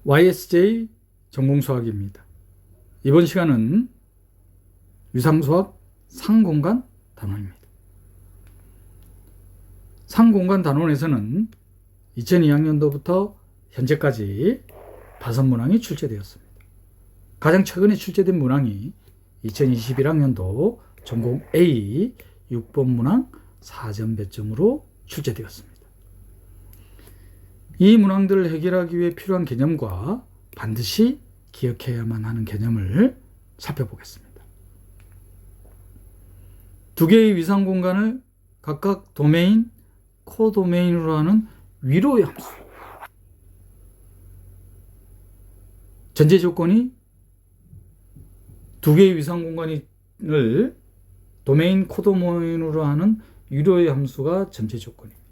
YSJ 전공수학입니다. 이번 시간은 위상수학 상공간 단원입니다. 상공간 단원에서는 2002학년도부터 현재까지 5문항이 출제되었습니다. 가장 최근에 출제된 문항이 2021학년도 전공 A 6번 문항 4점 배점으로 출제되었습니다. 이 문항들을 해결하기 위해 필요한 개념과 반드시 기억해야만 하는 개념을 살펴보겠습니다. 두 개의 위상 공간을 각각 도메인, 코도메인으로 하는 위로의 함수. 전제 조건이 두 개의 위상 공간을 도메인, 코도메인으로 하는 위로의 함수가 전제 조건입니다.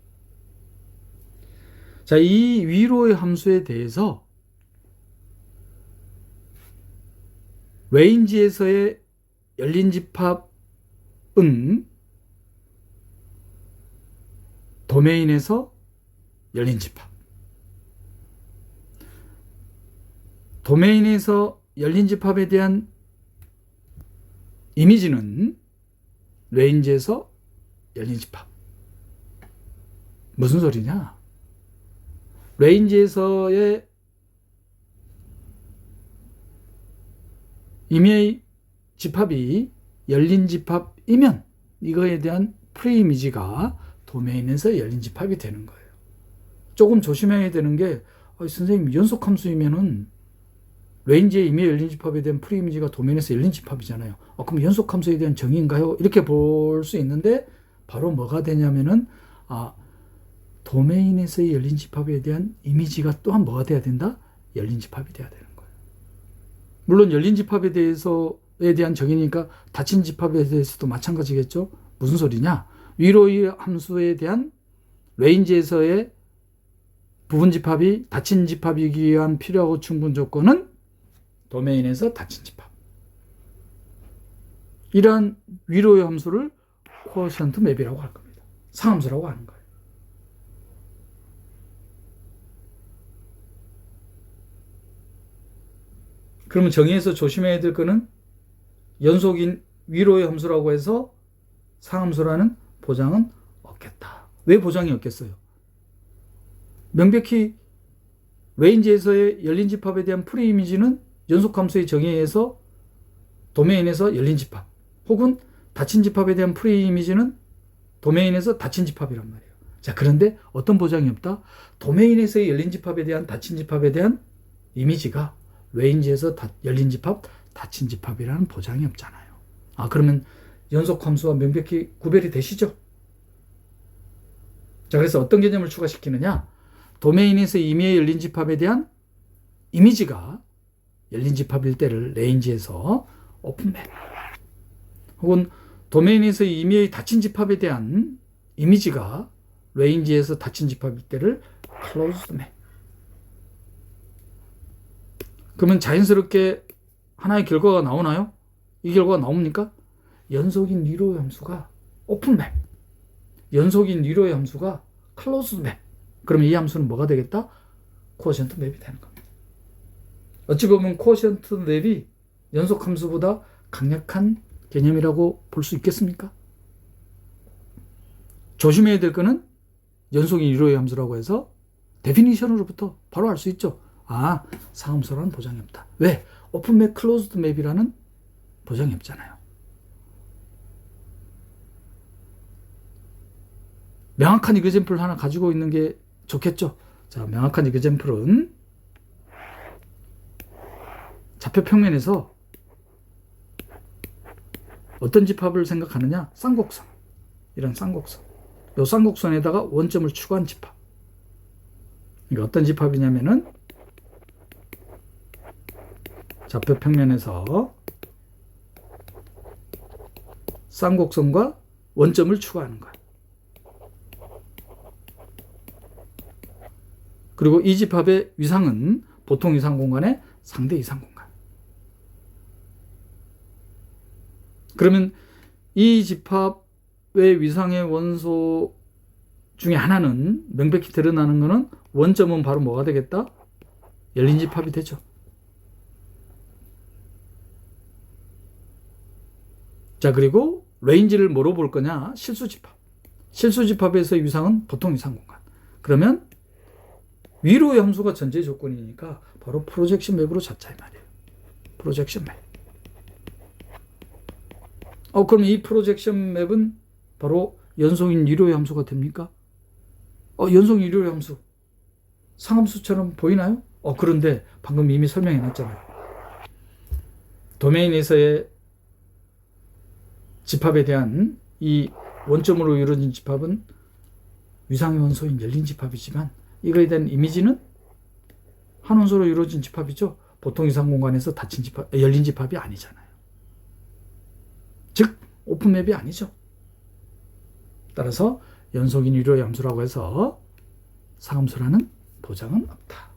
자, 이 위로의 함수에 대해서 레인지에서의 열린 집합은 도메인에서 열린 집합. 도메인에서 열린 집합에 대한 이미지는 레인지에서 열린 집합. 무슨 소리냐? 레인지에서의 임의의 집합이 열린 집합이면 이거에 대한 프리이미지가 도메인에서 열린 집합이 되는 거예요. 조금 조심해야 되는 게 선생님 연속함수이면은 레인지의 임의 열린 집합에 대한 프리이미지가 도메인에서 열린 집합이잖아요. 그럼 연속함수에 대한 정의인가요? 이렇게 볼 수 있는데 바로 뭐가 되냐면은 도메인에서의 열린 집합에 대한 이미지가 또한 뭐가 돼야 된다? 열린 집합이 돼야 되는 거예요. 물론 열린 집합에 대한 정의니까 닫힌 집합에 대해서도 마찬가지겠죠? 무슨 소리냐? 위로의 함수에 대한 레인지에서의 부분 집합이 닫힌 집합이기 위한 필요하고 충분 조건은 도메인에서 닫힌 집합. 이러한 위로의 함수를 코어션트 맵이라고 할 겁니다. 상함수라고 하는 거예요. 그러면 정의에서 조심해야 될 거는 연속인 위로의 함수라고 해서 상함수라는 보장은 없겠다. 왜 보장이 없겠어요? 명백히 레인지에서의 열린 집합에 대한 프리이미지는 연속함수의 정의에 의해서 도메인에서 열린 집합, 혹은 닫힌 집합에 대한 프리이미지는 도메인에서 닫힌 집합이란 말이에요. 자, 그런데 어떤 보장이 없다? 도메인에서의 열린 집합에 대한 닫힌 집합에 대한 이미지가 레인지에서 열린 집합, 닫힌 집합이라는 보장이 없잖아요. 그러면 연속함수와 명백히 구별이 되시죠? 자, 그래서 어떤 개념을 추가시키느냐? 도메인에서 임의의 열린 집합에 대한 이미지가 열린 집합일 때를 레인지에서 오픈맵, 혹은 도메인에서 임의의 닫힌 집합에 대한 이미지가 레인지에서 닫힌 집합일 때를 클로즈드 맵. 그러면 자연스럽게 하나의 결과가 나오나요? 이 결과가 나옵니까? 연속인 위로의 함수가 오픈맵, 연속인 위로의 함수가 클로즈드 맵. 그러면 이 함수는 뭐가 되겠다? 코어션트 맵이 되는 겁니다. 어찌 보면 코어션트 맵이 연속 함수보다 강력한 개념이라고 볼 수 있겠습니까? 조심해야 될 거는 연속인 위로의 함수라고 해서 데피니션으로부터 바로 알 수 있죠. 상함수라는 보장이 없다. 왜? 오픈맵, 클로즈드 맵이라는 보장이 없잖아요. 명확한 이그젬플 하나 가지고 있는 게 좋겠죠. 자, 명확한 이그젬플은 좌표 평면에서 어떤 집합을 생각하느냐? 쌍곡선. 이런 쌍곡선. 이 쌍곡선에다가 원점을 추가한 집합. 이게 어떤 집합이냐면은 좌표 평면에서 쌍곡선과 원점을 추가하는 거예요. 그리고 이 집합의 위상은 보통 위상 공간의 상대 이상 공간. 그러면 이 집합의 위상의 원소 중에 하나는 명백히 드러나는 것은 원점은 바로 뭐가 되겠다? 열린 집합이 되죠. 자, 그리고 레인지를 뭐로 볼 거냐? 실수 집합. 실수 집합에서의 위상은 보통 위상 공간. 그러면 위로의 함수가 전제 조건이니까 바로 프로젝션 맵으로 잡자 이 말이에요. 프로젝션 맵. 그럼 이 프로젝션 맵은 바로 연속인 위로의 함수가 됩니까? 연속 위로의 함수. 상함수처럼 보이나요? 그런데 방금 이미 설명해 놨잖아요. 도메인에서의 집합에 대한 이 원점으로 이루어진 집합은 위상의 원소인 열린 집합이지만 이거에 대한 이미지는 한 원소로 이루어진 집합이죠. 보통 위상 공간에서 닫힌 집합, 열린 집합이 아니잖아요. 즉 오픈맵이 아니죠. 따라서 연속인 위로의 함수라고 해서 상함수라는 보장은 없다.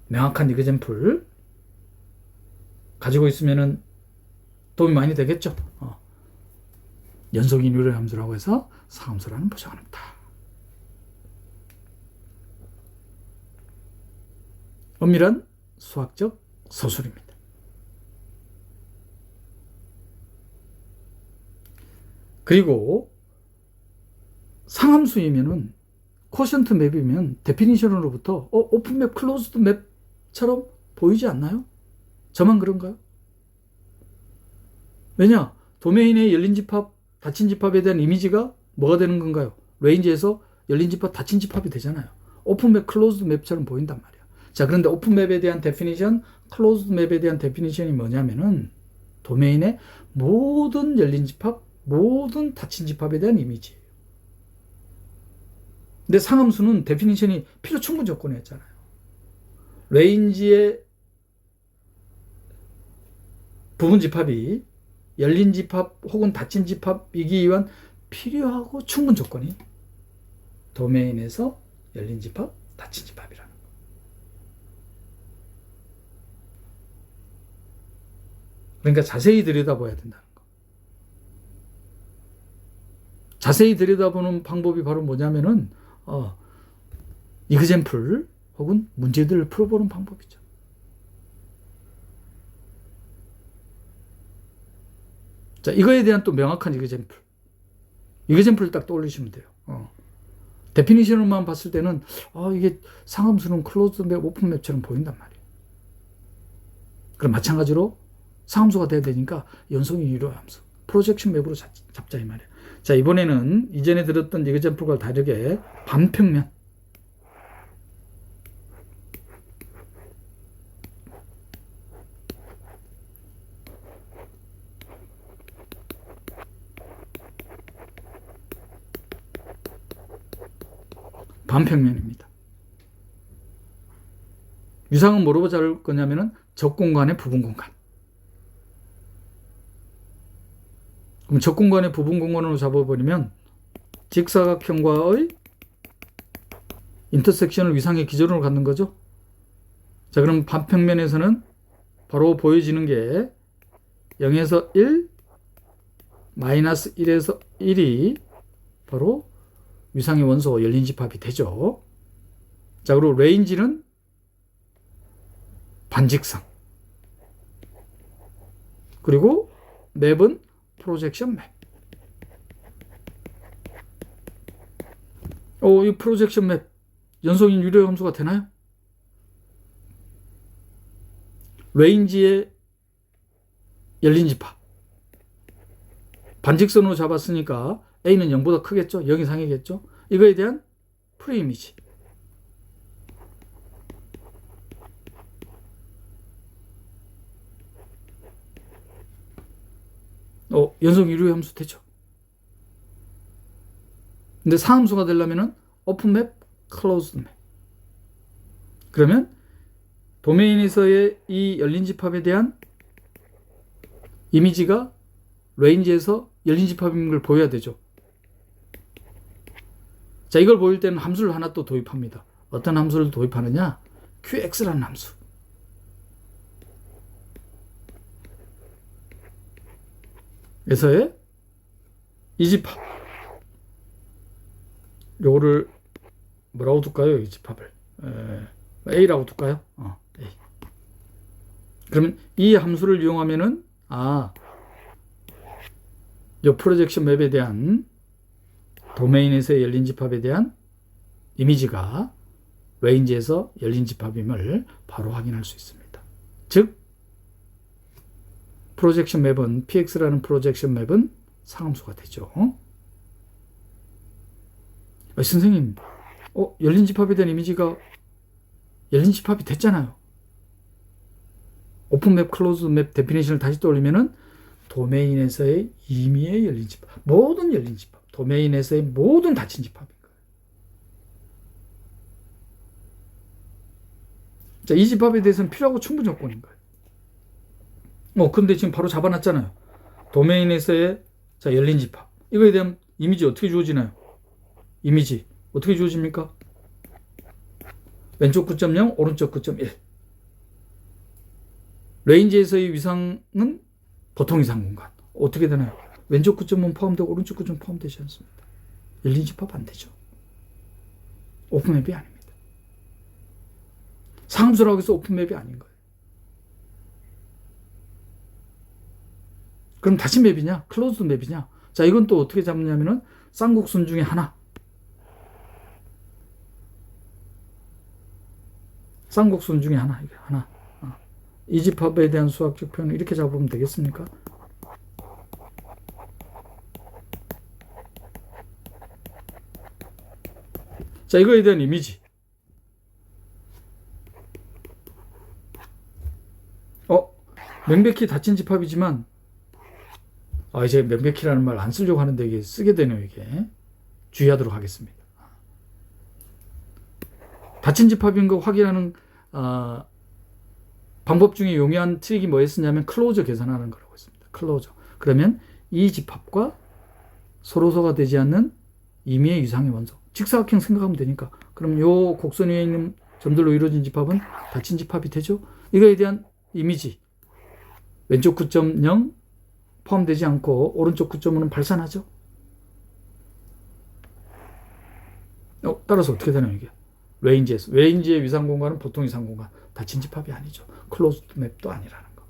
명확한 이그젠플 가지고 있으면은 도움이 많이 되겠죠. 연속인 위로의 함수라고 해서 상함수라는 보장은 없다. 엄밀한 수학적 서술입니다. 그리고 상함수이면은 코션트 맵이면 데피니션으로부터 오픈맵, 클로즈드 맵처럼 보이지 않나요? 저만 그런가요? 왜냐? 도메인의 열린 집합, 닫힌 집합에 대한 이미지가 뭐가 되는 건가요? 레인지에서 열린 집합, 닫힌 집합이 되잖아요. 오픈맵, 클로즈드 맵처럼 보인단 말이에요. 자, 그런데 오픈맵에 대한 데피니션, 클로즈드 맵에 대한 데피니션이 뭐냐면은 도메인의 모든 열린 집합, 모든 닫힌 집합에 대한 이미지예요. 근데 상함수는 데피니션이 필요 충분 조건이었잖아요. 레인지의 부분 집합이 열린 집합 혹은 닫힌 집합이기 위한 필요하고 충분 조건이 도메인에서 열린 집합, 닫힌 집합이라는 거. 그러니까 자세히 들여다봐야 된다는 거. 자세히 들여다보는 방법이 바로 뭐냐면은 이그젠플 혹은 문제들을 풀어보는 방법이죠. 자, 이거에 대한 또 명확한 이그젠플을 딱 떠올리시면 돼요. 데피니션으로만 봤을 때는 이게 상함수는 클로즈 맵, 오픈 맵처럼 보인단 말이에요. 그럼 마찬가지로 상함수가 돼야 되니까 연속인 위로의 함수, 프로젝션 맵으로 잡자 이 말이에요. 자, 이번에는 이전에 들었던 이그젠플과 다르게 반평면, 반평면입니다. 위상은 뭐로 잡을 거냐면은 적공간의 부분 공간. 그럼 적공간의 부분 공간으로 잡아버리면 직사각형과의 인터섹션을 위상의 기준으로 갖는 거죠. 자, 그럼 반평면에서는 바로 보여지는 게 0에서 1, 마이너스 1에서 1이 바로 위상의 원소 열린 집합이 되죠. 자, 그리고 레인지는 반직선. 그리고 맵은 프로젝션 맵. 이 프로젝션 맵 연속인 유료 함수가 되나요? 레인지의 열린 집합. 반직선으로 잡았으니까 A는 0보다 크겠죠? 0 이상이겠죠? 이거에 대한 프리이미지. 연속 유료의 함수 되죠? 근데 상함수가 되려면은 오픈맵, 클로즈맵. 그러면 도메인에서의 이 열린 집합에 대한 이미지가 레인지에서 열린 집합인 걸 보여야 되죠. 자, 이걸 보일 때는 함수를 하나 또 도입합니다. 어떤 함수를 도입하느냐? QX라는 함수. 에서의 이 집합. 요거를 뭐라고 둘까요? 이 집합을. A라고 둘까요? A. 그러면 이 함수를 이용하면은 이 프로젝션 맵에 대한 도메인에서의 열린 집합에 대한 이미지가 레인지에서 열린 집합임을 바로 확인할 수 있습니다. 즉 프로젝션 맵은 PX라는 프로젝션 맵은 상함수가 되죠. 선생님, 열린 집합에 대한 이미지가 열린 집합이 됐잖아요. 오픈맵, 클로즈맵 데피니션을 다시 떠올리면은 도메인에서의 임의의 열린 집합, 모든 열린 집합, 도메인에서의 모든 닫힌 집합인 거예요. 자, 이 집합에 대해서는 필요하고 충분 조건인 거예요. 근데 지금 바로 잡아놨잖아요. 도메인에서의 열린 집합. 이거에 대한 이미지 어떻게 주어지나요? 이미지 어떻게 주어집니까? 왼쪽 9.0, 오른쪽 9.1. 레인지에서의 위상은 보통 위상 공간. 어떻게 되나요? 왼쪽 9.1 포함되고 오른쪽 9.1 포함되지 않습니다. 열린 집합 안 되죠. 오픈맵이 아닙니다. 상함수라고 해서 오픈맵이 아닌 거예요. 그럼 닫힌 맵이냐? 클로즈드 맵이냐? 자, 이건 또 어떻게 잡느냐면은 쌍곡선 중에 하나. 쌍곡선 중에 하나. 이게 하나. 이 집합에 대한 수학적 표현을 이렇게 잡으면 되겠습니까? 자, 이거에 대한 이미지. 명백히 닫힌 집합이지만, 이제 명백히라는 말 안 쓰려고 하는데 이게 쓰게 되네요, 이게. 주의하도록 하겠습니다. 닫힌 집합인 거 확인하는, 방법 중에 용이한 트릭이 뭐였었냐면 클로저 계산하는 거라고 했습니다. 클로저. 그러면 이 집합과 서로서가 되지 않는 임의의 유상의 원소. 직사각형 생각하면 되니까. 그럼 요 곡선 위에 있는 점들로 이루어진 집합은 닫힌 집합이 되죠. 이거에 대한 이미지. 왼쪽 9.0 포함되지 않고 오른쪽 9.5는 발산하죠. 따라서 어떻게 되나요, 이게? 레인지의 위상 공간은 보통 위상 공간. 닫힌 집합이 아니죠. 클로즈드 맵도 아니라는 거.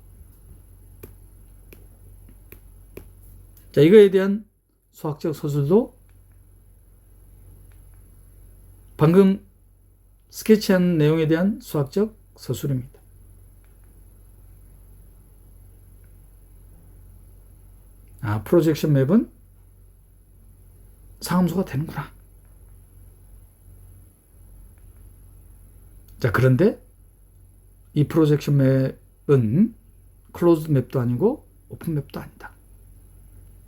자, 이거에 대한 수학적 서술도 방금 스케치한 내용에 대한 수학적 서술입니다. 프로젝션 맵은 상함수가 되는구나. 자, 그런데 이 프로젝션 맵은 클로즈드 맵도 아니고 오픈 맵도 아니다.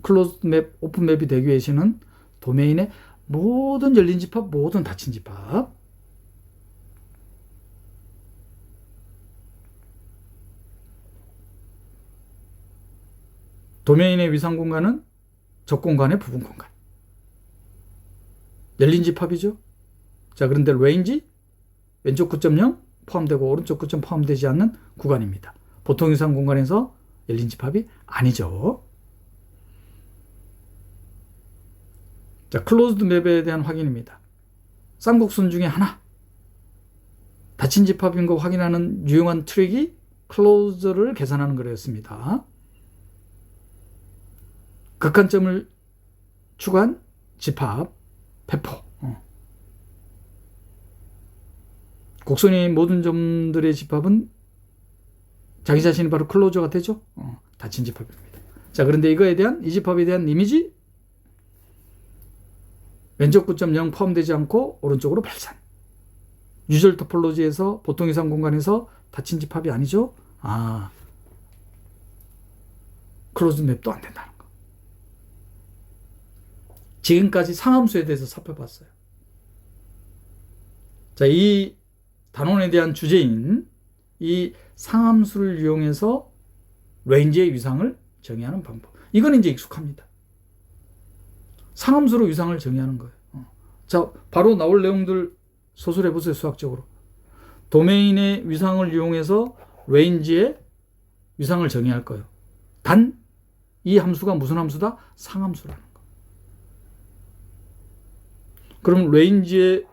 클로즈드 맵, 오픈 맵이 되기 위해서는 도메인의 모든 열린 집합, 모든 닫힌 집합. 도메인의 위상 공간은 적 공간의 부분 공간. 열린 집합이죠. 자, 그런데 레인지 왼쪽 9.0 포함되고 오른쪽 9.0 포함되지 않는 구간입니다. 보통 위상 공간에서 열린 집합이 아니죠. 자, 클로즈드 맵에 대한 확인입니다. 쌍곡선 중에 하나. 닫힌 집합인 거 확인하는 유용한 트릭이 클로저를 계산하는 거였습니다. 극한점을 추구한 집합, 배포. 곡선의 모든 점들의 집합은 자기 자신이 바로 클로저가 되죠. 닫힌 집합입니다. 자, 그런데 이 집합에 대한 이미지, 왼쪽 9.0 포함되지 않고 오른쪽으로 발산. 유절 토폴로지에서 보통 이상 공간에서 닫힌 집합이 아니죠. 클로즈 맵도 안 된다는 거. 지금까지 상함수에 대해서 살펴봤어요. 자, 이 단원에 대한 주제인 이 상함수를 이용해서 레인지의 위상을 정의하는 방법. 이건 이제 익숙합니다. 상함수로 위상을 정의하는 거예요. 자, 바로 나올 내용들 소설해 보세요, 수학적으로. 도메인의 위상을 이용해서 레인지의 위상을 정의할 거예요. 단, 이 함수가 무슨 함수다? 상함수라는 거. 그럼 레인지의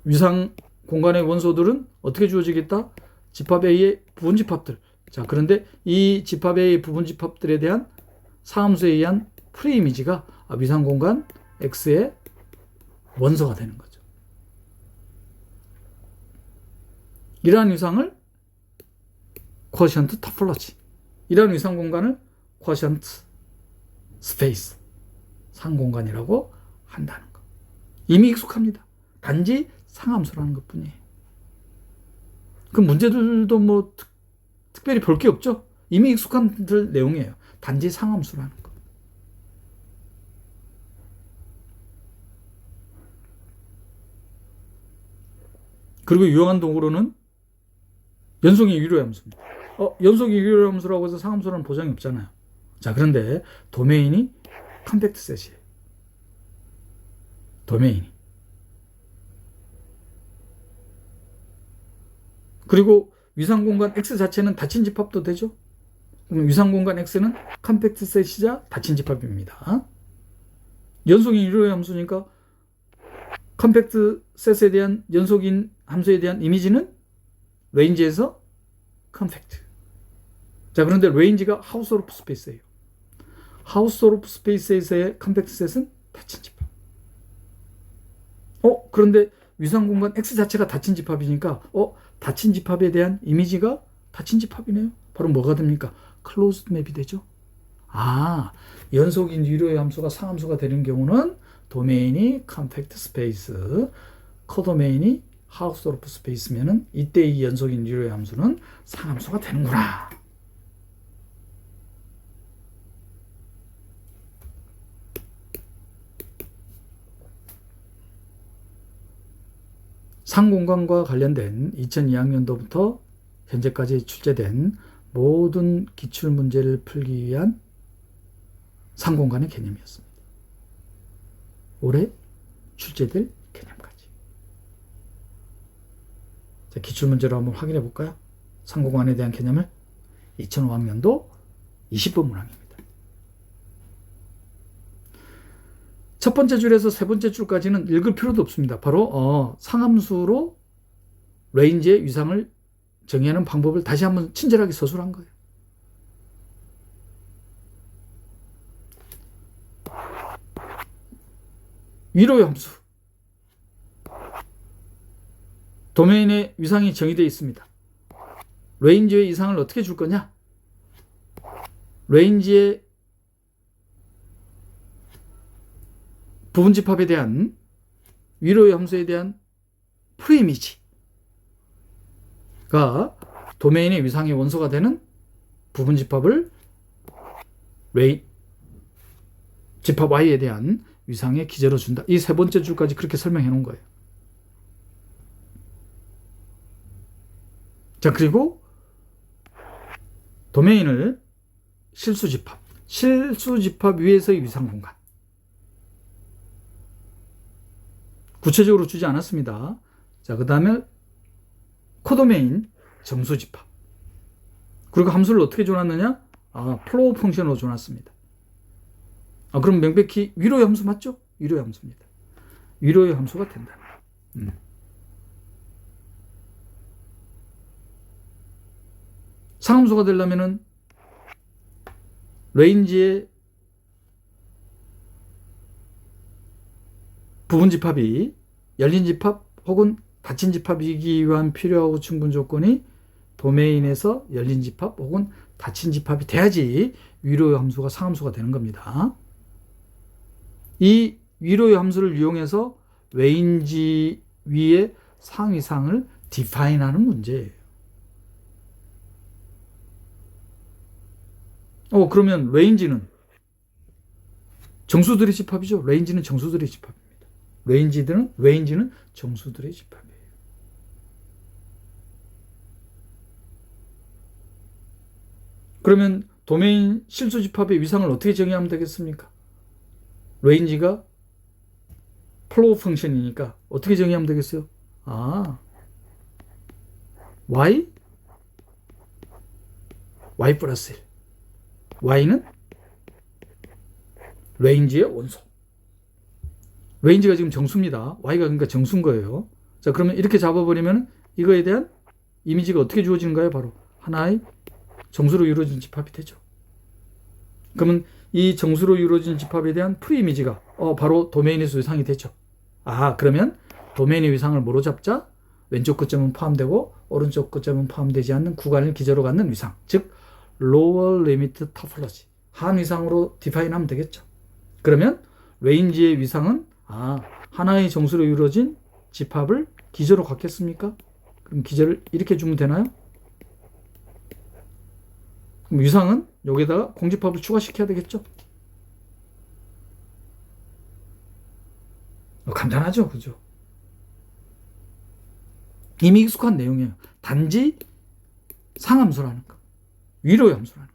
위상 공간의 원소들은 어떻게 주어지겠다? 집합 A의 부분집합들. 자, 그런데 이 집합 A의 부분집합들에 대한 상함수에 의한 프리이미지가 위상 공간 X의 원소가 되는 거죠. 이러한 위상을 쿼시언트 토폴로지, 이러한 위상 공간을 쿼시언트 스페이스, 상공간이라고 한다는 것. 이미 익숙합니다. 단지 상함수라는 것뿐이에요. 그 문제들도 뭐 특별히 볼 게 없죠. 이미 익숙한 내용이에요. 단지 상함수라는 것. 그리고 유용한 도구로는 연속이 유료의 함수입니다. 연속이 유료의 함수라고 해서 상함수라는 보장이 없잖아요. 자, 그런데 도메인이 컴팩트 셋이에요. 도메인이. 그리고 위상공간 X 자체는 닫힌 집합도 되죠. 그럼 위상공간 X는 컴팩트 셋이자 닫힌 집합입니다. 연속인 유료의 함수니까 컴팩트 셋에 대한 연속인 함수에 대한 이미지는 레인지에서 컴팩트. 자, 그런데 레인지가 하우스 오브 스페이스예요. 하우스 오브 스페이스에서의 컴팩트 셋은 닫힌 집합. 그런데 위상 공간 X 자체가 닫힌 집합이니까 닫힌 집합에 대한 이미지가 닫힌 집합이네요. 바로 뭐가 됩니까? 클로즈드 맵이 되죠. 연속인 유료의 함수가 상함수가 되는 경우는 도메인이 컴팩트 스페이스, 코도메인이 하우스 오브 스페이스면은 이때 이 연속인 유료의 함수는 상함수가 되는구나. 상공간과 관련된 2002학년도부터 현재까지 출제된 모든 기출문제를 풀기 위한 상공간의 개념이었습니다. 올해 출제될 개념까지. 자, 기출문제로 한번 확인해 볼까요? 상공간에 대한 개념을 2005학년도 20번 문항입니다. 첫 번째 줄에서 세 번째 줄까지는 읽을 필요도 없습니다. 바로 상함수로 레인지의 위상을 정의하는 방법을 다시 한번 친절하게 서술한 거예요. 위로의 함수. 도메인의 위상이 정의되어 있습니다. 레인지의 위상을 어떻게 줄 거냐? 레인지의 부분집합에 대한 위로의 함수에 대한 프리이미지가 도메인의 위상의 원소가 되는 부분집합을 집합 Y에 대한 위상의 기재로 준다. 이 세 번째 줄까지 그렇게 설명해 놓은 거예요. 자, 그리고 도메인을 실수집합 위에서의 위상공간. 구체적으로 주지 않았습니다. 자, 그 다음에 코도메인 정수집합. 그리고 함수를 어떻게 줘놨느냐? 플로우 펑션으로 줘놨습니다. 그럼 명백히 위로의 함수 맞죠? 위로의 함수입니다. 위로의 함수가 된다. 상함수가 되려면은 레인지의 부분집합이 열린 집합 혹은 닫힌 집합이기 위한 필요하고 충분 조건이 도메인에서 열린 집합 혹은 닫힌 집합이 돼야지 위로의 함수가 상함수가 되는 겁니다. 이 위로의 함수를 이용해서 레인지 위의 상위상을 디파인하는 문제예요. 그러면 레인지는 정수들의 집합이죠. 레인지는 정수들의 집합입니다. 레인지는 정수들의 집합이에요. 그러면 도메인 실수 집합의 위상을 어떻게 정의하면 되겠습니까? 레인지가 플로우 펑션이니까 어떻게 정의하면 되겠어요? y 플러스 1. y는 레인지의 원소. 레인지가 지금 정수입니다. y가 그러니까 정수인 거예요. 자, 그러면 이렇게 잡아버리면 이거에 대한 이미지가 어떻게 주어지는가요? 바로 하나의 정수로 이루어진 집합이 되죠. 그러면 이 정수로 이루어진 집합에 대한 프리이미지가 바로 도메인에서 위상이 되죠. 그러면 도메인의 위상을 뭐로 잡자? 왼쪽 끝점은 포함되고 오른쪽 끝점은 포함되지 않는 구간을 기저로 갖는 위상, 즉 lower limit topology, 한 위상으로 디파인하면 되겠죠. 그러면 레인지의 위상은 하나의 정수로 이루어진 집합을 기저로 갖겠습니까? 그럼 기저를 이렇게 주면 되나요? 그럼 위상은 여기다가 공집합을 추가시켜야 되겠죠? 간단하죠, 그죠? 이미 익숙한 내용이에요. 단지 상함수라는 거, 위로의 함수라는 거.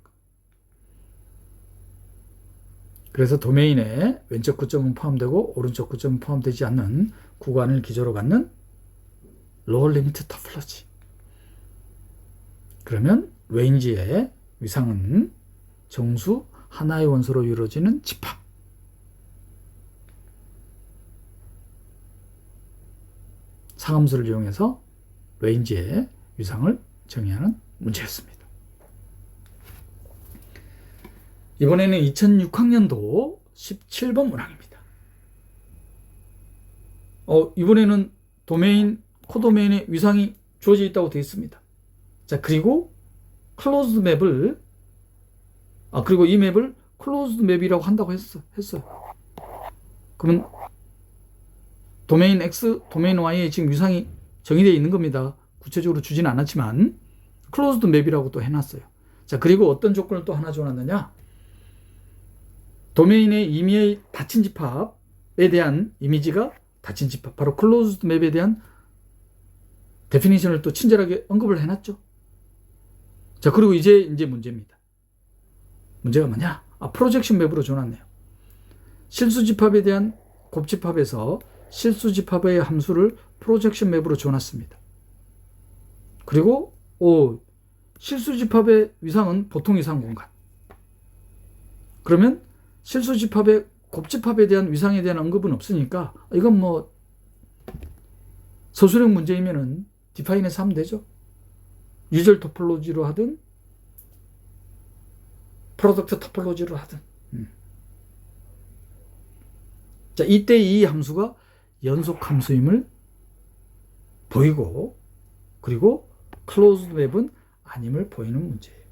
그래서 도메인에 왼쪽 끝점은 포함되고 오른쪽 끝점은 포함되지 않는 구간을 기저로 갖는 로어 리미트 토폴로지. 그러면 레인지의 위상은 정수 하나의 원소로 이루어지는 집합. 상함수를 이용해서 레인지의 위상을 정의하는 문제였습니다. 이번에는 2006학년도 17번 문항입니다. 이번에는 도메인, 코도메인의 위상이 주어져 있다고 되어 있습니다. 자, 그리고 클로즈드 맵을 그리고 이 맵을 클로즈드 맵이라고 한다고 했어요. 그러면 도메인 X, 도메인 Y에 지금 위상이 정의되어 있는 겁니다. 구체적으로 주지는 않았지만 클로즈드 맵이라고 또 해놨어요. 자, 그리고 어떤 조건을 또 하나 줘놨느냐? 도메인의 임의의 닫힌 집합에 대한 이미지가 닫힌 집합, 바로 클로즈드 맵에 대한 데피니션을 또 친절하게 언급을 해놨죠. 자, 그리고 이제 문제입니다. 문제가 뭐냐? 프로젝션 맵으로 줘놨네요. 실수 집합에 대한 곱집합에서 실수 집합의 함수를 프로젝션 맵으로 줘놨습니다. 그리고 실수 집합의 위상은 보통 위상 공간. 그러면 실수 집합의 곱집합에 대한 위상에 대한 언급은 없으니까 이건 뭐 서술형 문제이면은 디파인해서 하면 되죠. 유절 토폴로지로 하든 프로덕트 토폴로지로 하든. 자, 이때 이 함수가 연속 함수임을 보이고, 그리고 클로즈드 맵은 아님을 보이는 문제예요.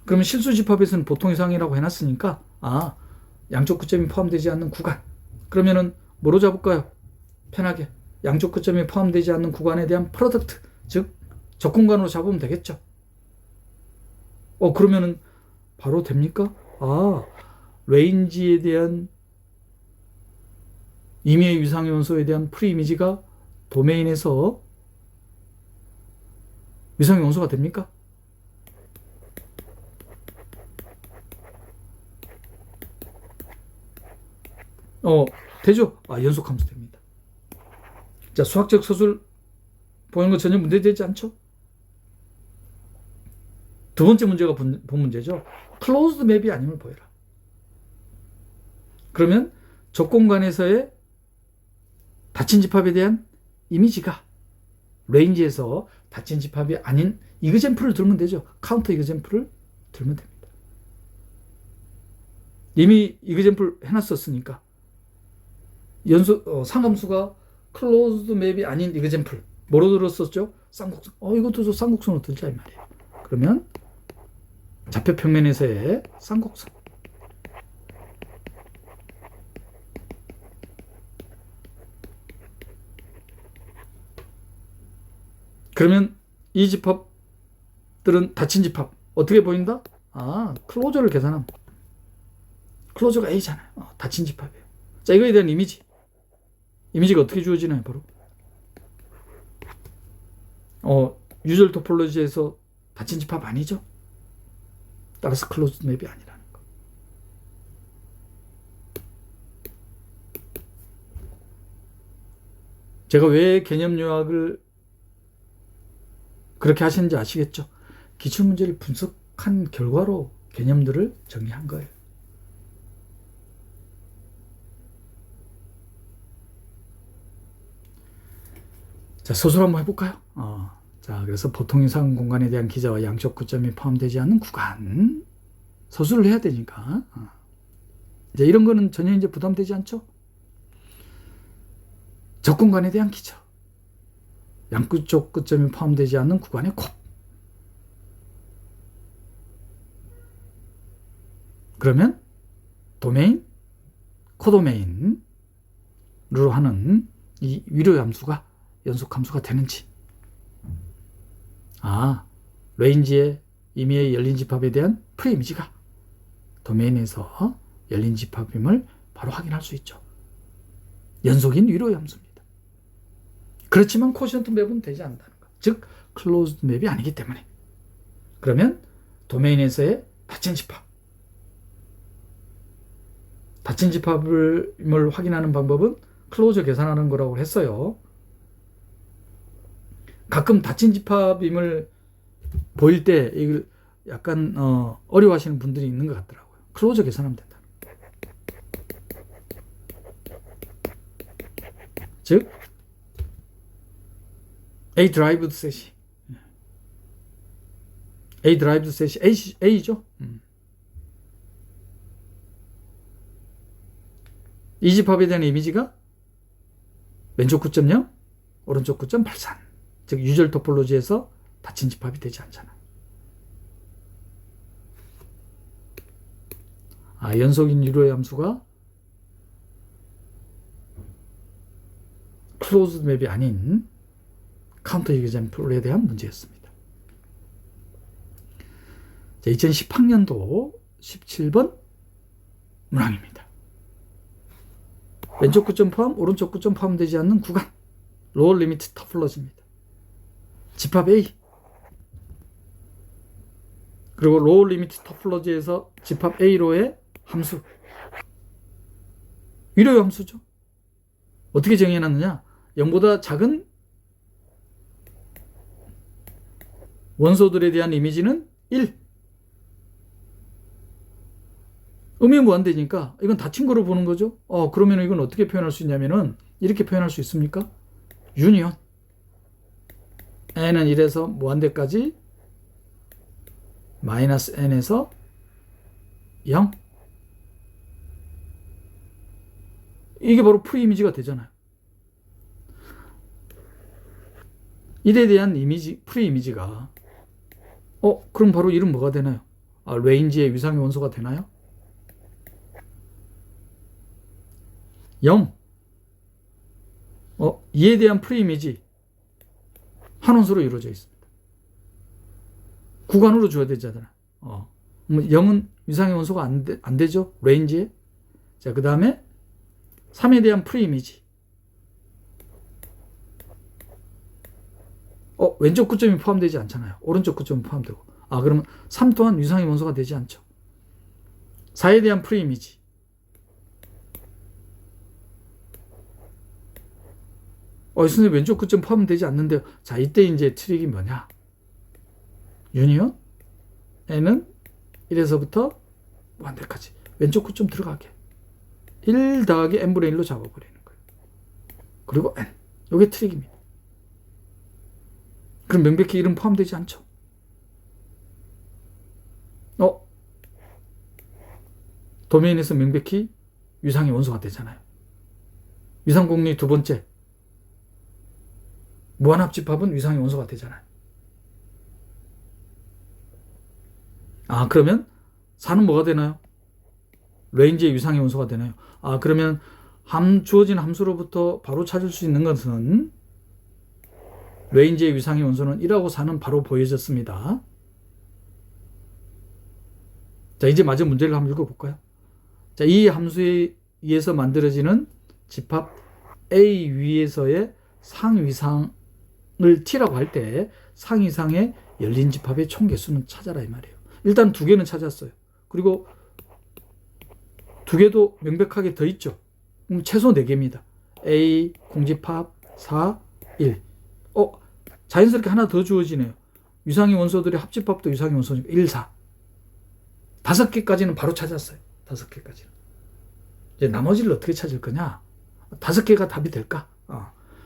그러면 실수 집합에서는 보통 이상이라고 해놨으니까 양쪽 끝점이 포함되지 않는 구간. 그러면은 뭐로 잡을까요? 편하게 양쪽 끝점이 포함되지 않는 구간에 대한 프로덕트, 즉 적공간으로 잡으면 되겠죠. 그러면은 바로 됩니까? 레인지에 대한 임의의 위상 요소에 대한 프리이미지가 도메인에서 위상 요소가 됩니까? 되죠? 연속함수 됩니다. 자, 수학적 서술 보는 거 전혀 문제되지 않죠? 두 번째 문제가 본 문제죠. 클로즈드 맵이 아님을 보여라. 그러면 적공간에서의 닫힌 집합에 대한 이미지가 레인지에서 닫힌 집합이 아닌 이그젠플을 들면 되죠. 카운터 이그젠플을 들면 됩니다. 이미 이그젠플 해놨었으니까 상함수가 클로즈드 맵이 아닌 이그젠플 뭐로 들었었죠? 쌍곡선. 이것도 쌍곡선으로 들자 이 말이에요. 그러면 좌표 평면에서의 쌍곡선. 그러면 이 집합들은 닫힌 집합 어떻게 보인다? 클로저를 계산하면 클로저가 A잖아요. 닫힌 집합이에요. 자, 이거에 대한 이미지가 어떻게 주어지나요? 바로 유절 토폴로지에서 닫힌 집합 아니죠? 따라서 클로즈드 맵이 아니라는 거. 제가 왜 개념 요약을 그렇게 하시는지 아시겠죠? 기출문제를 분석한 결과로 개념들을 정리한 거예요. 자, 서술 한번 해볼까요? 자, 그래서 보통 이상 공간에 대한 기자와 양적 구점이 포함되지 않는 구간. 서술을 해야 되니까. 이제 이런 거는 전혀 이제 부담되지 않죠? 적공간에 대한 기저. 양쪽 끝점이 포함되지 않는 구간의 콕. 그러면 도메인, 코도메인으로 하는 이 위로 함수가 연속 함수가 되는지. 레인지의 임의의 열린 집합에 대한 프레이미지가 도메인에서 열린 집합임을 바로 확인할 수 있죠. 연속인 위로의 함수입니다. 그렇지만 코시언트 맵은 되지 않는다는 것. 즉 클로즈드 맵이 아니기 때문에. 그러면 도메인에서의 닫힌 집합. 닫힌 집합을 확인하는 방법은 클로저 계산하는 거라고 했어요. 가끔 닫힌 집합임을 보일 때 이걸 약간 어려워하시는 분들이 있는 것 같더라고요. 클로저 계산하면 된다. 즉 A 드라이브드 셋이 A 드라이브드 셋이 A죠. 이 집합에 대한 이미지가 왼쪽 9.0, 오른쪽 9.83. 즉 유절 토폴로지에서 닫힌 집합이 되지 않잖아. 연속인 유로의 함수가 클로즈드 맵이 아닌 카운터 이그젬플에 대한 문제였습니다. 자, 2010학년도 17번 문항입니다. 왼쪽 9점 포함, 오른쪽 9점 포함되지 않는 구간. 로어 리미트 토폴로지입니다. 집합 A. 그리고 로어 리미트 토폴로지에서 집합 A로의 함수. 위로의 함수죠. 어떻게 정해놨느냐? 0보다 작은 원소들에 대한 이미지는 1. 음이무한대니까 이건 닫힌 거로 보는 거죠. 그러면 이건 어떻게 표현할 수 있냐면은 이렇게 표현할 수 있습니까? 유니온. n은 1에서 무한대까지 마이너스 n에서 0. 이게 바로 프리이미지가 되잖아요. 1에 대한 이미지, 프리이미지가 그럼 바로 이름 뭐가 되나요? 레인지의 위상의 원소가 되나요? 0. 2에 대한 프리이미지 한 원소로 이루어져 있습니다. 구간으로 줘야 되잖아요. 0은 위상의 원소가 안 되죠? 레인지에. 자, 그 다음에 3에 대한 프리이미지. 왼쪽 9점이 포함되지 않잖아요. 오른쪽 9점이 포함되고. 그러면 3 또한 위상의 원소가 되지 않죠. 4에 대한 프리이미지. 선생님 왼쪽 9점 포함되지 않는데요. 자, 이때 이제 트릭이 뭐냐? 유니온 n은 1에서부터 무한대까지 왼쪽 9점 들어가게 1 더하기 n분의 1로 잡아버리는 거예요. 그리고 n. 이게 트릭입니다. 그럼 명백히 1은 포함되지 않죠. 도메인에서 명백히 위상의 원소가 되잖아요. 위상공리 두 번째. 무한합집합은 위상의 원소가 되잖아요. 그러면 4는 뭐가 되나요? 레인지의 위상의 원소가 되나요? 그러면 주어진 함수로부터 바로 찾을 수 있는 것은 레인지의 위상의 원소는 1하고 4는 바로 보여졌습니다. 자, 이제 마저 문제를 한번 읽어볼까요? 자, 이 함수에 의해서 만들어지는 집합 A 위에서의 상위상을 T라고 할 때 상위상의 열린 집합의 총 개수는 찾아라 이 말이에요. 일단 2개는 찾았어요. 그리고 2개도 명백하게 더 있죠. 최소 4개입니다. A, 공집합, 4, 1. 자연스럽게 하나 더 주어지네요. 위상의 원소들의 합집합도 위상의 원소니까 1, 4. 5개까지는 바로 찾았어요. 5개까지는. 이제 나머지를 어떻게 찾을 거냐? 5개가 답이 될까?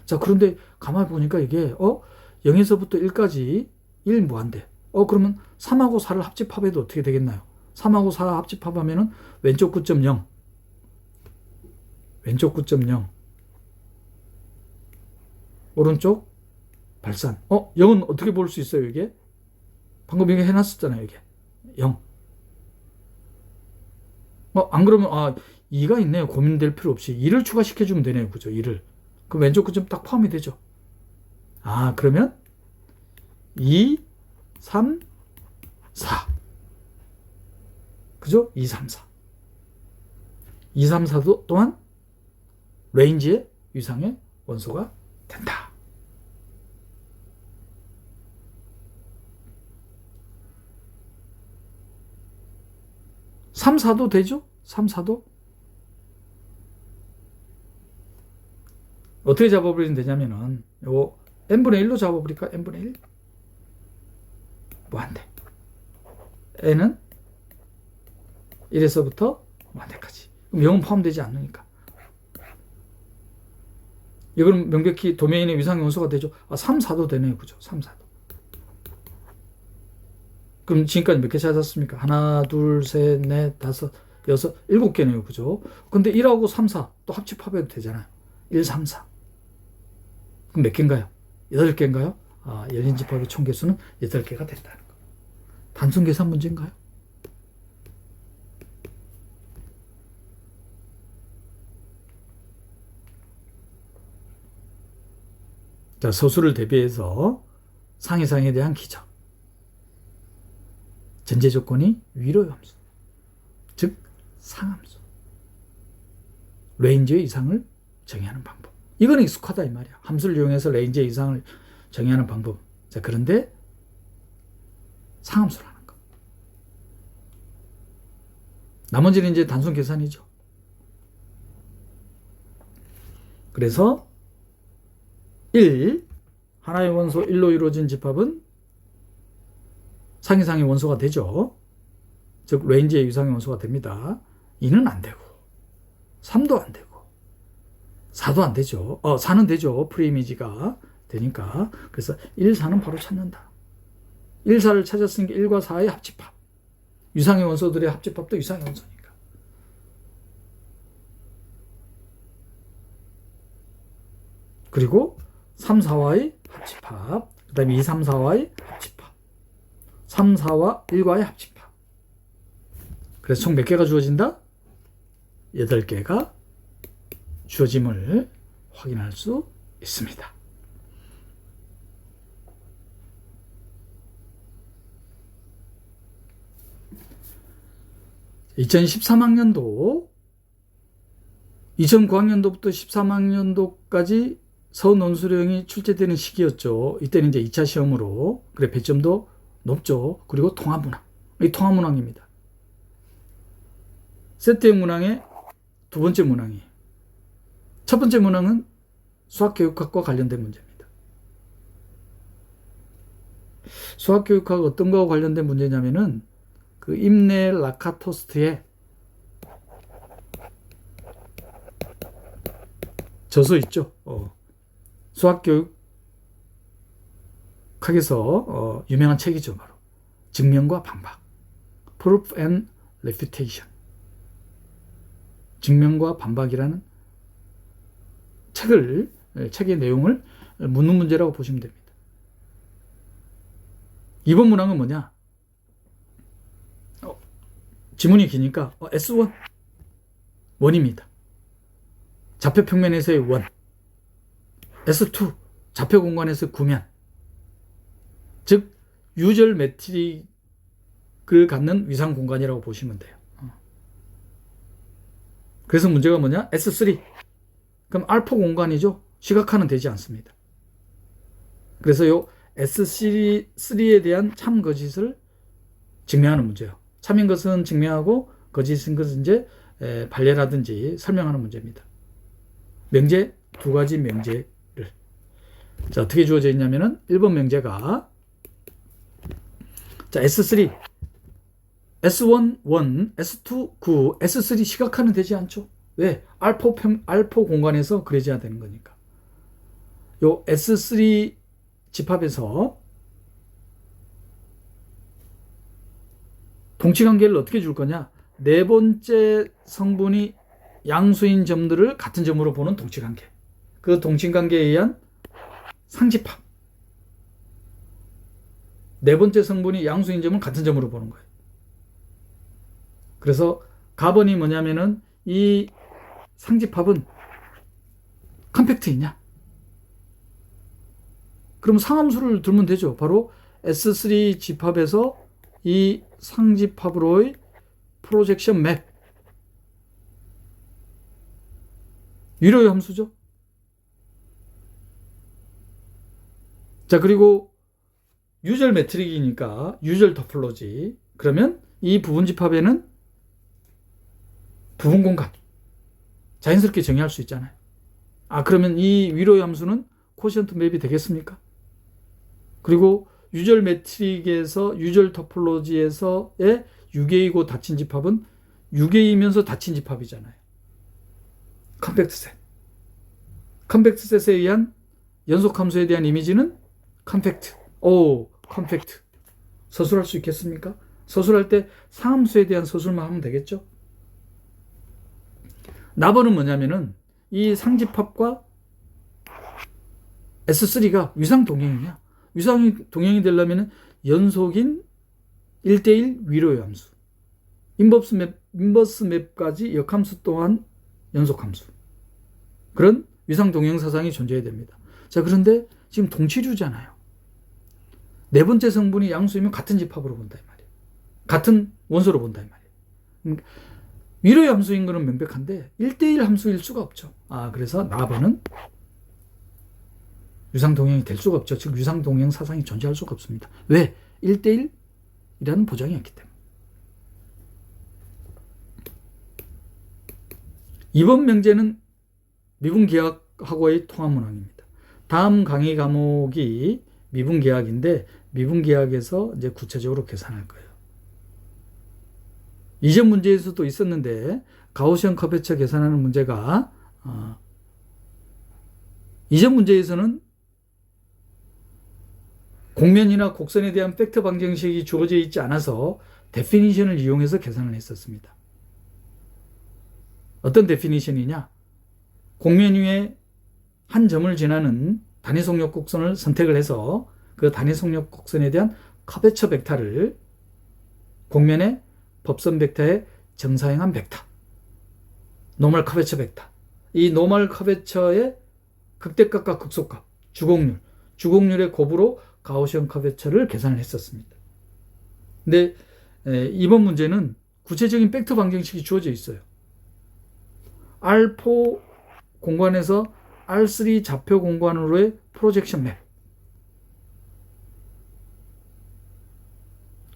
자, 그런데 가만히 보니까 이게 0에서부터 1까지 1 무한대. 그러면 3하고 4를 합집합해도 어떻게 되겠나요? 3하고 4 합집합하면은 왼쪽 9.0, 왼쪽 9.0, 오른쪽 발산. 0은 어떻게 볼 수 있어요, 이게? 방금 이게 해놨었잖아요, 이게. 0. 안 그러면, 2가 있네요. 고민될 필요 없이. 2를 추가시켜주면 되네요. 그죠? 2를. 그럼 왼쪽 끝점 딱 포함이 되죠. 그러면 2, 3, 4. 그죠? 2, 3, 4. 2, 3, 4도 또한 레인지의 위상의 원소가 된다. 삼, 4도 되죠? 3, 4도? 어떻게 잡아버리면 되냐면은, 요거 n분의 1로 잡아버릴까? n분의 1? 무한대. n은 1에서부터 무한대까지. 그럼 0은 포함되지 않으니까. 이건 명백히 도메인의 위상의 원소가 되죠. 3, 4도 되네요. 그죠? 3, 4도. 그럼 지금까지 몇 개 찾았습니까? 하나, 둘, 셋, 넷, 다섯, 여섯, 7개네요. 그죠? 근데 1하고 3, 4 또 합집합해도 되잖아요. 1, 3, 4. 그럼 몇 개인가요? 8개인가요? 열린 집합의 총 개수는 8개가 된다는 거. 단순 계산 문제인가요? 자, 소수를 대비해서 상이상에 대한 기적. 전제 조건이 위로의 함수, 즉 상함수. 레인지의 이상을 정의하는 방법. 이거는 익숙하다 이 말이야. 함수를 이용해서 레인지의 이상을 정의하는 방법. 자, 그런데 상함수라는 거. 나머지는 이제 단순 계산이죠. 그래서 1, 하나의 원소 1로 이루어진 집합은 상이상의 원소가 되죠. 즉 레인지의 유상의 원소가 됩니다. 2는 안 되고 3도 안 되고 4도 안 되죠. 4는 되죠. 프리이미지가 되니까. 그래서 1, 4는 바로 찾는다. 1, 4를 찾았으니까 1과 4의 합집합. 유상의 원소들의 합집합도 유상의 원소니까. 그리고 3, 4와의 합집합. 그 다음에 2, 3, 4와의 합집합. 3, 4와 1과의 합집합. 그래서 총 몇 개가 주어진다? 8개가 주어짐을 확인할 수 있습니다. (2013학년도) 2009학년도부터 13학년도까지 서논수령이 출제되는 시기였죠. 이때는 이제 2차 시험으로. 그래, 배점도 높죠. 그리고 통합문항. 이 통합문항입니다. 세트형 문항의 두 번째 문항이에요. 첫 번째 문항은 수학교육학과 관련된 문제입니다. 수학교육학 어떤 거와 관련된 문제냐면은 그 임내 라카토스트의 저서 있죠. 수학교육학에서 유명한 책이죠. 바로 증명과 반박, Proof and Refutation. 증명과 반박이라는 책의 내용을 묻는 문제라고 보시면 됩니다. 이번 문항은 뭐냐? 지문이 기니까 S1 원입니다. 좌표 평면에서의 원. S2 좌표 공간에서 구면. 즉 유절 매트릭을 갖는 위상 공간이라고 보시면 돼요. 그래서 문제가 뭐냐? S3. 그럼 알파 공간이죠. 시각화는 되지 않습니다. 그래서 요 S3에 대한 참 거짓을 증명하는 문제예요. 참인 것은 증명하고 거짓인 것은 이제 발례라든지 설명하는 문제입니다. 명제 두 가지 명제를. 자, 어떻게 주어져 있냐면은 1번 명제가 자, S3 S1 1, S2 9, S3 시각화는 되지 않죠. 왜? 알파 공간에서 그려져야 되는 거니까. 요 S3 집합에서 동치관계를 어떻게 줄 거냐? 네 번째 성분이 양수인 점들을 같은 점으로 보는 동치관계. 그 동치관계에 의한 상집합. 네 번째 성분이 양수인 점을 같은 점으로 보는 거예요. 그래서 가번이 뭐냐면은 이 상집합은 컴팩트이냐? 그럼 상함수를 두면 되죠. 바로 S3 집합에서 이 상집합으로의 프로젝션 맵. 위로의 함수죠. 자, 그리고 유절 매트릭이니까 유절 토폴로지. 그러면 이 부분 집합에는 부분 공간 자연스럽게 정의할 수 있잖아요. 그러면 이 위로의 함수는 코시언트 맵이 되겠습니까? 그리고 유절 매트릭에서 유절 토폴로지에서의 유계이고 닫힌 집합은 유계이면서 닫힌 집합이잖아요. 컴팩트 셋. 컴팩트 셋에 의한 연속 함수에 대한 이미지는 컴팩트. 컴팩트. 서술할 수 있겠습니까? 서술할 때 상함수에 대한 서술만 하면 되겠죠? 나번은 뭐냐면은 이 상집합과 S3가 위상 동형이냐? 위상 동형이 되려면 연속인 1대1 위로의 함수. 인버스 맵까지 역함수 또한 연속함수. 그런 위상 동형 사상이 존재해야 됩니다. 자, 그런데 지금 동치류잖아요. 네 번째 성분이 양수이면 같은 집합으로 본다 이 말이에요. 같은 원소로 본다 이 말이에요. 위로의 함수인 것은 명백한데 1대1 함수일 수가 없죠. 그래서 나번은 유상동형이 될 수가 없죠. 즉 유상동형 사상이 존재할 수가 없습니다. 왜? 1대1이라는 보장이 없기 때문에. 이번 명제는 미분계약하고의 통합문항입니다. 다음 강의 과목이 미분계약인데 미분계약에서 이제 구체적으로 계산할 거예요. 이전 문제에서도 있었는데 가우시언 커베처 계산하는 문제가 이전 문제에서는 곡면이나 곡선에 대한 팩터 방정식이 주어져 있지 않아서 데피니션을 이용해서 계산을 했었습니다. 어떤 데피니션이냐? 곡면 위에 한 점을 지나는 단위 속력 곡선을 선택을 해서 그 단위 속력 곡선에 대한 커베처 벡터를 곡면의 법선 벡터의 정사형한 벡터, 노멀 커베처 벡터, 이 노멀 커베처의 극대값과 극소값, 주곡률의 곱으로 가우시언 커베처를 계산을 했었습니다. 근데 이번 문제는 구체적인 팩터 방정식이 주어져 있어요. R4 공간에서 R3 좌표 공간으로의 프로젝션 맵.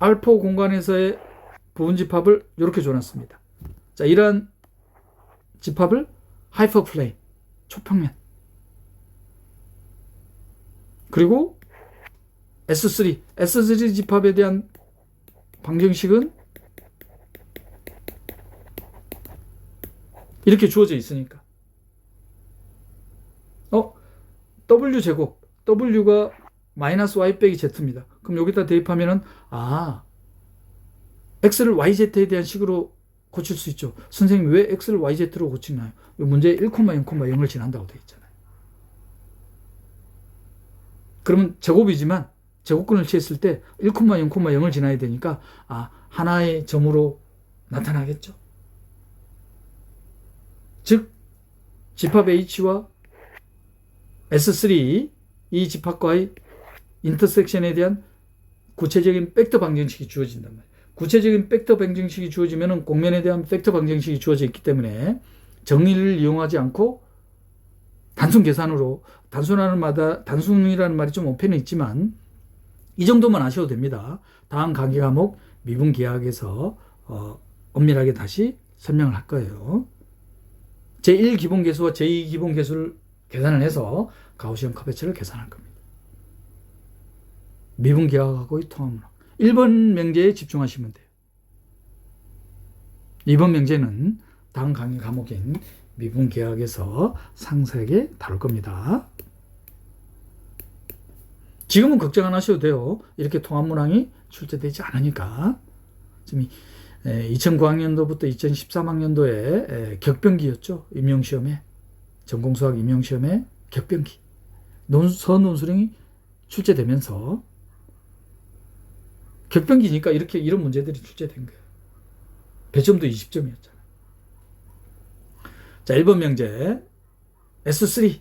R4 공간에서의 부분 집합을 이렇게 줘놨습니다. 자, 이러한 집합을 하이퍼플레인, 초평면. 그리고 S3 집합에 대한 방정식은 이렇게 주어져 있으니까. W제곱, W가 마이너스 Y 빼기 Z입니다. 그럼 여기다 대입하면은, X를 YZ에 대한 식으로 고칠 수 있죠. 선생님, 왜 X를 YZ로 고치나요? 문제에 1,0,0,0을 지난다고 되어 있잖아요. 그러면 제곱이지만, 제곱근을 취했을 때 1,0,0,을 지나야 되니까, 하나의 점으로 나타나겠죠. 즉, 집합 H와 S3, 이 집합과의 인터섹션에 대한 구체적인 팩터 방정식이 주어진단 말이에요. 구체적인 팩터 방정식이 주어지면 곡면에 대한 팩터 방정식이 주어져 있기 때문에 정의를 이용하지 않고 단순 계산으로, 단순이라는 말이 좀 어폐는 있지만 이 정도만 아셔도 됩니다. 다음 강의 과목 미분계약에서 엄밀하게 다시 설명을 할 거예요. 제1 기본계수와 제2 기본계수를 계산을 해서 가우시언 커베처를 계산할 겁니다. 미분계약하고의 통합문항. 1번 명제에 집중하시면 돼요. 2번 명제는 다음 강의 과목인 미분계약에서 상세하게 다룰 겁니다. 지금은 걱정 안 하셔도 돼요. 이렇게 통합문항이 출제되지 않으니까. 지금 2009학년도부터 2013학년도에 격변기였죠. 임용시험에. 전공수학 임용시험에 격변기. 서논술형이 출제되면서 격변기니까 이런 문제들이 출제된 거예요. 배점도 20점이었잖아요. 자, 1번 명제 S3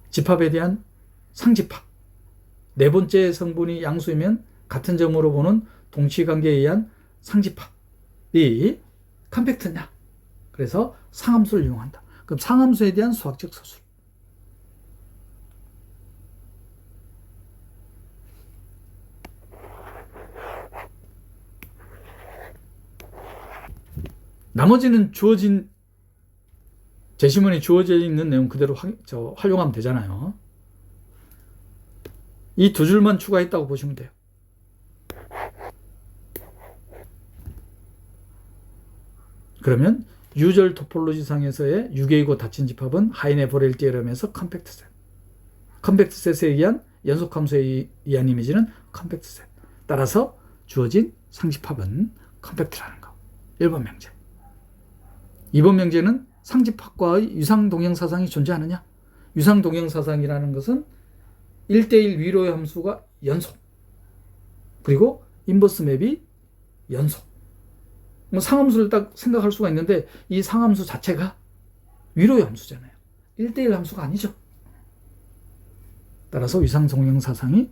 집합에 대한 상집합. 네 번째 성분이 양수이면 같은 점으로 보는 동치관계에 의한 상집합이 컴팩트냐. 그래서 상함수를 이용한다. 그럼 상함수에 대한 수학적 서술. 나머지는 주어진 제시문에 주어져 있는 내용 그대로 활용하면 되잖아요. 이 두 줄만 추가했다고 보시면 돼요. 그러면 유절 토폴로지 상에서의 유계이고 닫힌 집합은 하이네버렐 디어럼에서 컴팩트 셋. 컴팩트 셋에 의한 연속함수에 의한 이미지는 컴팩트 셋. 따라서 주어진 상집합은 컴팩트라는 거. 1번 명제. 2번 명제는 상집합과의 유상동형사상이 존재하느냐? 유상동형사상이라는 것은 1대1 위로의 함수가 연속, 그리고 인버스 맵이 연속. 뭐 상함수를 딱 생각할 수가 있는데 이 상함수 자체가 위로의 함수잖아요. 1대1 함수가 아니죠. 따라서 유상동형사상이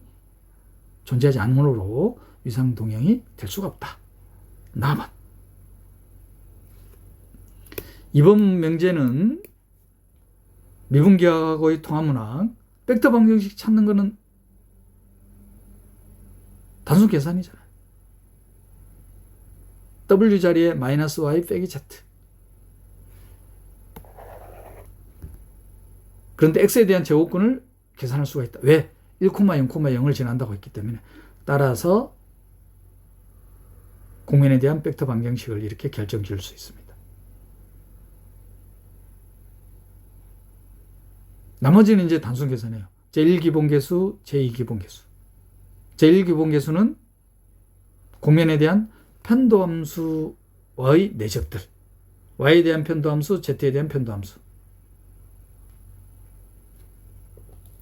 존재하지 않으므로 유상동형이 될 수가 없다. 나만. 이번 명제는 미분기하고의 통합문항, 벡터 방정식 찾는 거는 단순 계산이잖아요. W 자리에 마이너스 Y 빼기 Z. 그런데 X에 대한 제곱근을 계산할 수가 있다. 왜? 1,0,0을 지난다고 했기 때문에. 따라서 공면에 대한 벡터 방정식을 이렇게 결정 지을 수 있습니다. 나머지는 이제 단순 계산이에요. 제1기본계수, 제2기본계수. 제1기본계수는 공면에 대한 편도함수의 내적들. y에 대한 편도함수, z에 대한 편도함수.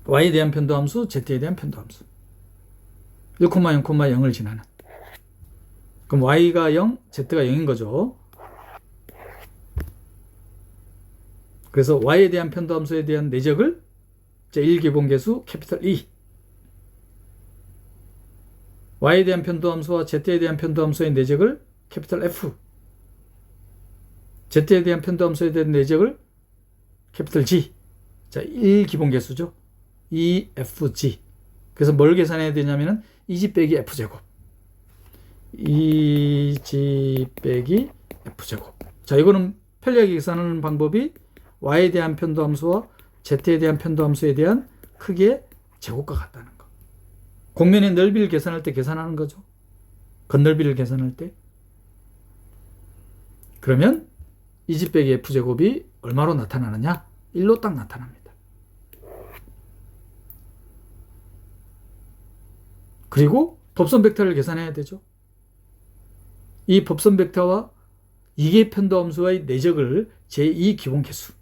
y에 대한 편도함수, z에 대한 편도함수. 1,0,0을 지나는. 그럼 y가 0, z가 0인 거죠. 그래서 y에 대한 편도함수에 대한 내적을 제1기본계수 캐피털 E, y에 대한 편도함수와 z에 대한 편도함수의 내적을 캐피털 F, z에 대한 편도함수에 대한 내적을 캐피털 G. 자, 1기본계수죠. EFG. 그래서 뭘 계산해야 되냐면은 2G 빼기 F제곱. 2G 빼기 F제곱. 자, 이거는 편리하게 계산하는 방법이 y에 대한 편도함수와 z에 대한 편도함수에 대한 크기의 제곱과 같다는 거. 공면의 넓이를 계산할 때 계산하는 거죠. 건넓이를 계산할 때. 그러면 2G 빼기 F제곱이 얼마로 나타나느냐? 1로 딱 나타납니다. 그리고 법선 벡터를 계산해야 되죠. 이 법선 벡터와 이계 편도함수의 내적을 제2기본계수.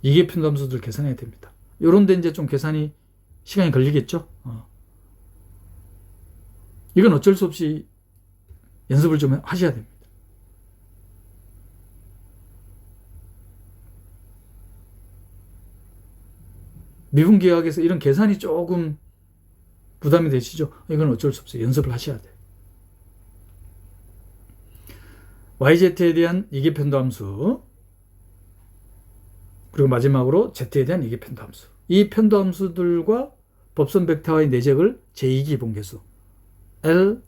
이계 편도함수들 계산해야 됩니다. 요런 데 이제 좀 계산이 시간이 걸리겠죠. 이건 어쩔 수 없이 연습을 좀 하셔야 됩니다. 미분기하학에서 이런 계산이 조금 부담이 되시죠? 이건 어쩔 수 없어요. 연습을 하셔야 돼요. YZ에 대한 이계 편도함수, 그리고 마지막으로 Z에 대한 이계 편도함수. 이 편도함수들과 법선 벡터의 내적을 제2기본계수 L,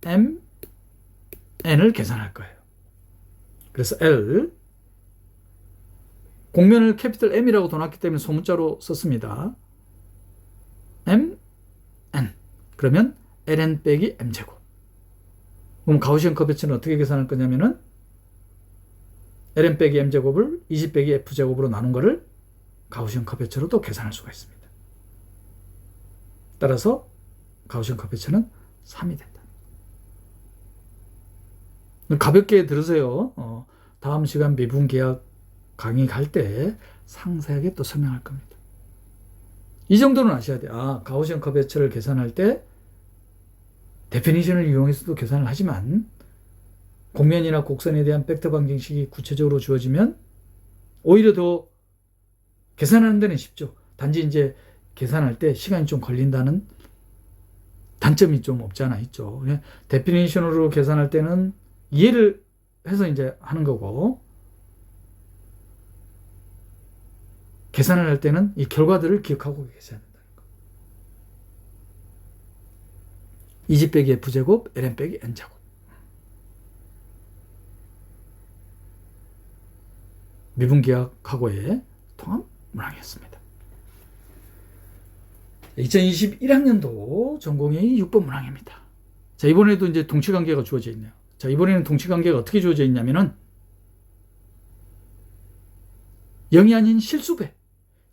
M, N을 계산할 거예요. 그래서 L, 공면을 캐피털 M이라고 둬놨기 때문에 소문자로 썼습니다. M, N. 그러면 ln 빼기 m제곱. 그럼 가우시언 커베츠는 어떻게 계산할 거냐면은 ln 빼기 m제곱을 2G 빼기 f제곱으로 나눈 거를 가우시언 커베처로도 계산할 수가 있습니다. 따라서 가우시언 커베처는 3이 된다. 가볍게 들으세요. 다음 시간 미분계약 강의 갈 때 상세하게 또 설명할 겁니다. 이 정도는 아셔야 돼요. 가우시언 커베처를 계산할 때 데피니션을 이용해서도 계산을 하지만 곡면이나 곡선에 대한 벡터 방정식이 구체적으로 주어지면 오히려 더 계산하는 데는 쉽죠. 단지 이제 계산할 때 시간이 좀 걸린다는 단점이 좀 없잖아 있죠. 데피니션으로 계산할 때는 이해를 해서 이제 하는 거고, 계산을 할 때는 이 결과들을 기억하고 계셔야 된다는 거. 2집 빼기 F제곱, ln 빼기 N제곱. 미분계약하고의 통합 문항이었습니다. 2021학년도 전공이 6번 문항입니다. 자, 이번에도 이제 동치관계가 주어져 있네요. 자, 이번에는 동치관계가 어떻게 주어져 있냐면은 0이 아닌 실수배.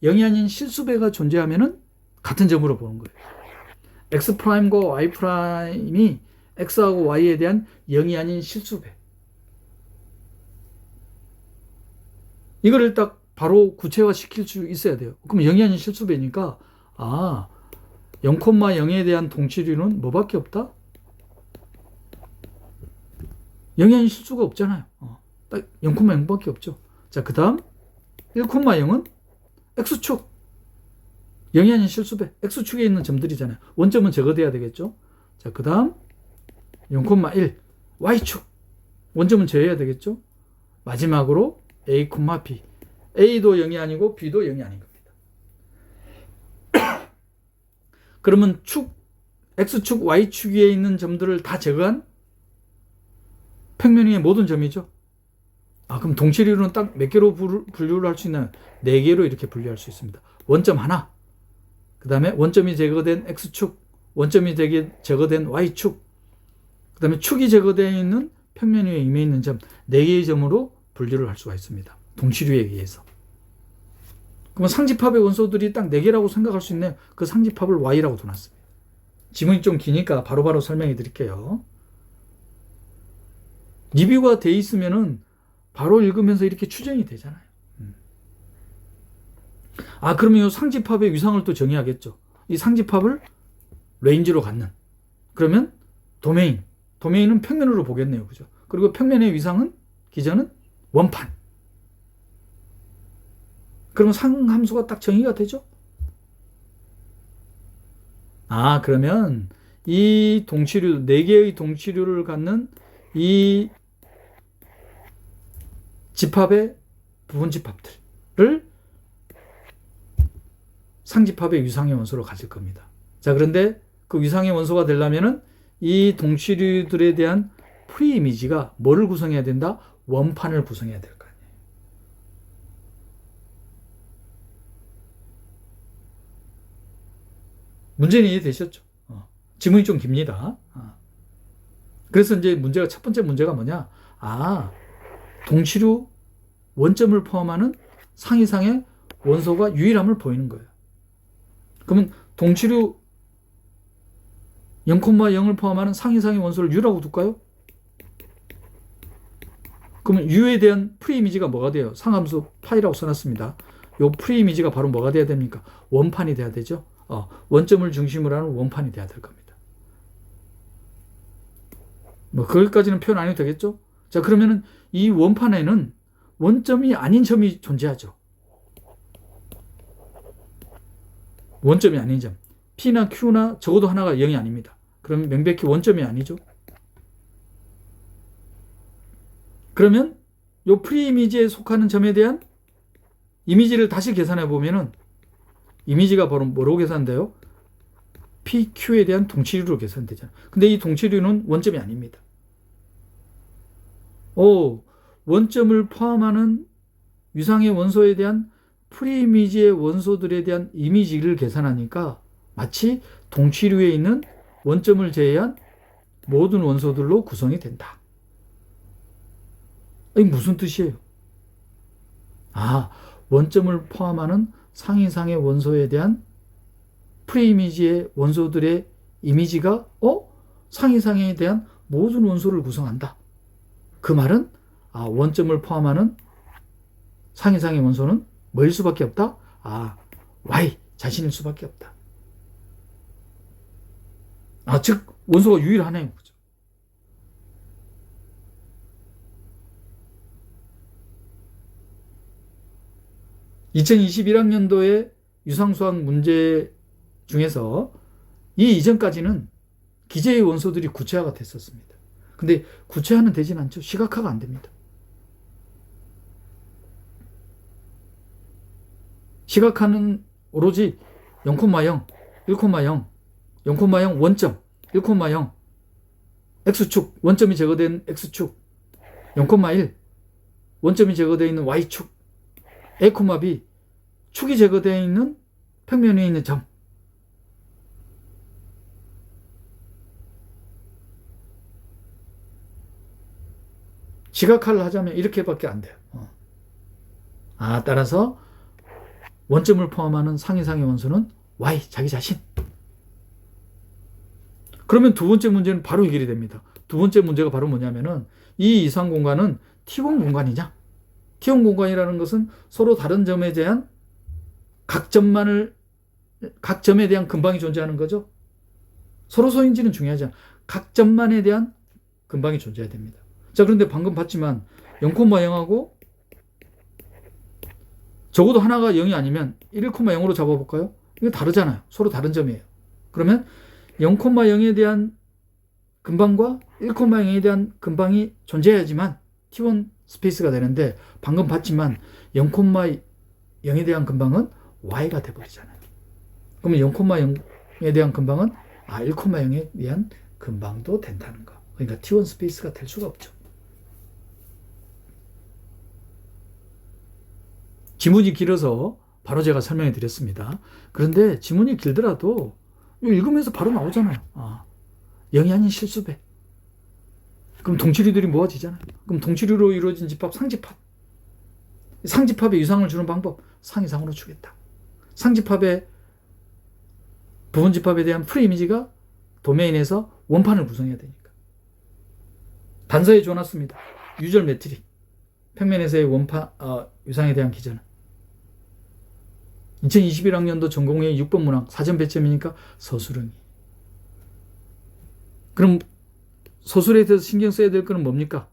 0이 아닌 실수배가 존재하면은 같은 점으로 보는 거예요. X'과 Y'이 X하고 Y에 대한 0이 아닌 실수배. 이거를 딱 바로 구체화 시킬 수 있어야 돼요. 그럼 0이 아닌 실수배니까 0,0에 대한 동치류는 뭐밖에 없다? 0이 아닌 실수가 없잖아요. 딱 0,0밖에 없죠. 자, 그 다음 1,0은 X축. 0이 아닌 실수배. X축에 있는 점들이잖아요. 원점은 제거돼야 되겠죠. 자, 그 다음 0,1 Y축. 원점은 제외해야 되겠죠. 마지막으로 A, B. A도 0이 아니고 B도 0이 아닌 겁니다. 그러면 축, X축, Y축 위에 있는 점들을 다 제거한 평면 위의 모든 점이죠. 그럼 동치류는 딱 몇 개로 분류를 할 수 있나요? 4개로 이렇게 분류할 수 있습니다. 원점 하나, 그 다음에 원점이 제거된 X축, 원점이 제거된 Y축, 그 다음에 축이 제거되어 있는 평면 위에 임해 있는 점, 4개의 점으로 분류를 할 수가 있습니다. 동치류에 의해서. 그러면 상집합의 원소들이 딱 4개라고 생각할 수 있네요. 그 상집합을 Y라고 둬놨습니다. 지문이 좀 기니까 바로바로 설명해 드릴게요. 리뷰가 돼 있으면은 바로 읽으면서 이렇게 추정이 되잖아요. 그러면 이 상집합의 위상을 또 정의하겠죠. 이 상집합을 레인지로 갖는. 그러면 도메인은 평면으로 보겠네요. 그죠? 그리고 평면의 위상은, 기전은 원판. 그러면 상함수가 딱 정의가 되죠? 그러면 이 동치류, 4개의 동치류를 갖는 이 집합의 부분 집합들을 상집합의 위상의 원소로 가질 겁니다. 자, 그런데 그 위상의 원소가 되려면은 이 동치류들에 대한 프리 이미지가 뭐를 구성해야 된다? 원판을 구성해야 될 거 아니에요. 문제는 이해되셨죠? 지문이 좀 깁니다. 그래서 이제 문제가, 첫 번째 문제가 뭐냐? 동치류 원점을 포함하는 상이상의 원소가 유일함을 보이는 거예요. 그러면 동치류 0,0을 포함하는 상이상의 원소를 U라고 둘까요? 그러면 U에 대한 프리이미지가 뭐가 돼요? 상함수 파이라고 써놨습니다. 이 프리이미지가 바로 뭐가 돼야 됩니까? 원판이 돼야 되죠. 원점을 중심으로 하는 원판이 돼야 될 겁니다. 거기까지는 표현 안 해도 되겠죠? 자, 그러면은 이 원판에는 원점이 아닌 점이 존재하죠. 원점이 아닌 점. P나 Q나 적어도 하나가 0이 아닙니다. 그러면 명백히 원점이 아니죠. 그러면 이 프리이미지에 속하는 점에 대한 이미지를 다시 계산해 보면은 이미지가 바로 뭐로 계산돼요? P, Q에 대한 동치류로 계산되잖아요. 근데 이 동치류는 원점이 아닙니다. 원점을 포함하는 위상의 원소에 대한 프리이미지의 원소들에 대한 이미지를 계산하니까 마치 동치류에 있는 원점을 제외한 모든 원소들로 구성이 된다. 이게 무슨 뜻이에요? 원점을 포함하는 상이상의 원소에 대한 프리이미지의 원소들의 이미지가 상이상에 대한 모든 원소를 구성한다. 그 말은 원점을 포함하는 상이상의 원소는 뭐일 수밖에 없다? Y 자신일 수밖에 없다. 즉 원소가 유일하네요. 그죠? (2021학년도의) 유상수학 문제 중에서 이 이전까지는 기재의 원소들이 구체화가 됐었습니다. 근데 구체화는 되진 않죠. 시각화가 안 됩니다. 시각화는 오로지 0,0, 1,0, 0,0 원점, 1,0 X축, 원점이 제거된 X축, 0,1 원점이 제거되어 있는 Y축, A, B 축이 제거되어 있는 평면에 있는 점. 시각화를 하자면 이렇게밖에 안 돼요. 따라서 원점을 포함하는 상이상의 원소는 Y, 자기 자신. 그러면 두 번째 문제는 바로 해결이 됩니다. 두 번째 문제가 바로 뭐냐면은 이 이상 공간은 T1 공간이냐? T1 공간이라는 것은 서로 다른 점에 대한 각 점에 대한 근방이 존재하는 거죠. 서로 소인지는 중요하지 않아. 각 점만에 대한 근방이 존재해야 됩니다. 자, 그런데 방금 봤지만 0,0하고 적어도 하나가 0이 아니면 1,0으로 잡아볼까요? 이거 다르잖아요. 서로 다른 점이에요. 그러면 0,0에 대한 근방과 1,0에 대한 근방이 존재해야지만 T1 스페이스가 되는데 방금 봤지만 0,0에 대한 근방은 Y가 돼버리잖아요. 그러면 0,0에 대한 근방은 1,0에 대한 근방도 된다는 거. 그러니까 T1 스페이스가 될 수가 없죠. 지문이 길어서 바로 제가 설명해 드렸습니다. 그런데 지문이 길더라도 읽으면서 바로 나오잖아요. 0이 아닌 실수배. 그럼 동치류들이 모아지잖아요. 그럼 동치류로 이루어진 집합, 상집합. 상집합에 유상을 주는 방법, 상이상으로 주겠다. 상집합의 부분집합에 대한 프리이미지가 도메인에서 원판을 구성해야 되니까. 단서에 줘놨습니다. 유절 매트릭. 평면에서의 원판, 유상에 대한 기전은. 2021학년도 전공의 6번 문항, 사전 배점이니까 서술형이. 그럼 서술에 대해서 신경 써야 될 거는 뭡니까?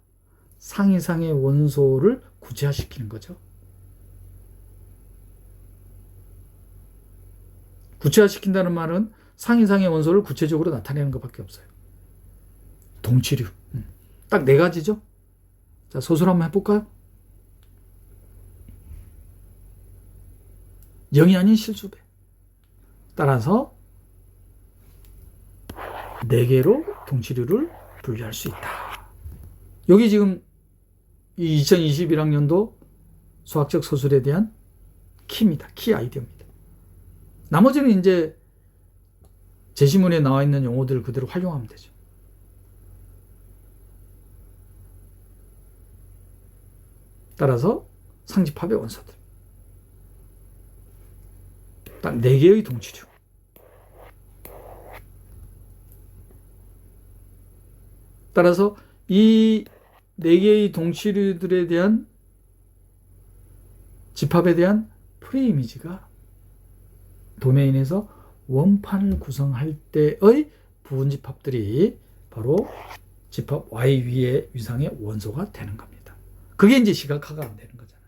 상이상의 원소를 구체화시키는 거죠. 구체화시킨다는 말은 상이상의 원소를 구체적으로 나타내는 것밖에 없어요. 동치류. 딱 네 가지죠. 자, 서술 한번 해볼까요? 0이 아닌 실수배. 따라서 4개로 동치류를 분류할 수 있다. 여기 지금 이 2021학년도 수학적 서술에 대한 키입니다. 키 아이디어입니다. 나머지는 이제 제시문에 나와 있는 용어들을 그대로 활용하면 되죠. 따라서 상집합의 원소들. 딱 4개의 동치류. 따라서 이 4개의 동치류들에 대한 집합에 대한 프리이미지가 도메인에서 원판을 구성할 때의 부분집합들이 바로 집합 Y 위의 위상의 원소가 되는 겁니다. 그게 이제 시각화가 안 되는 거잖아요.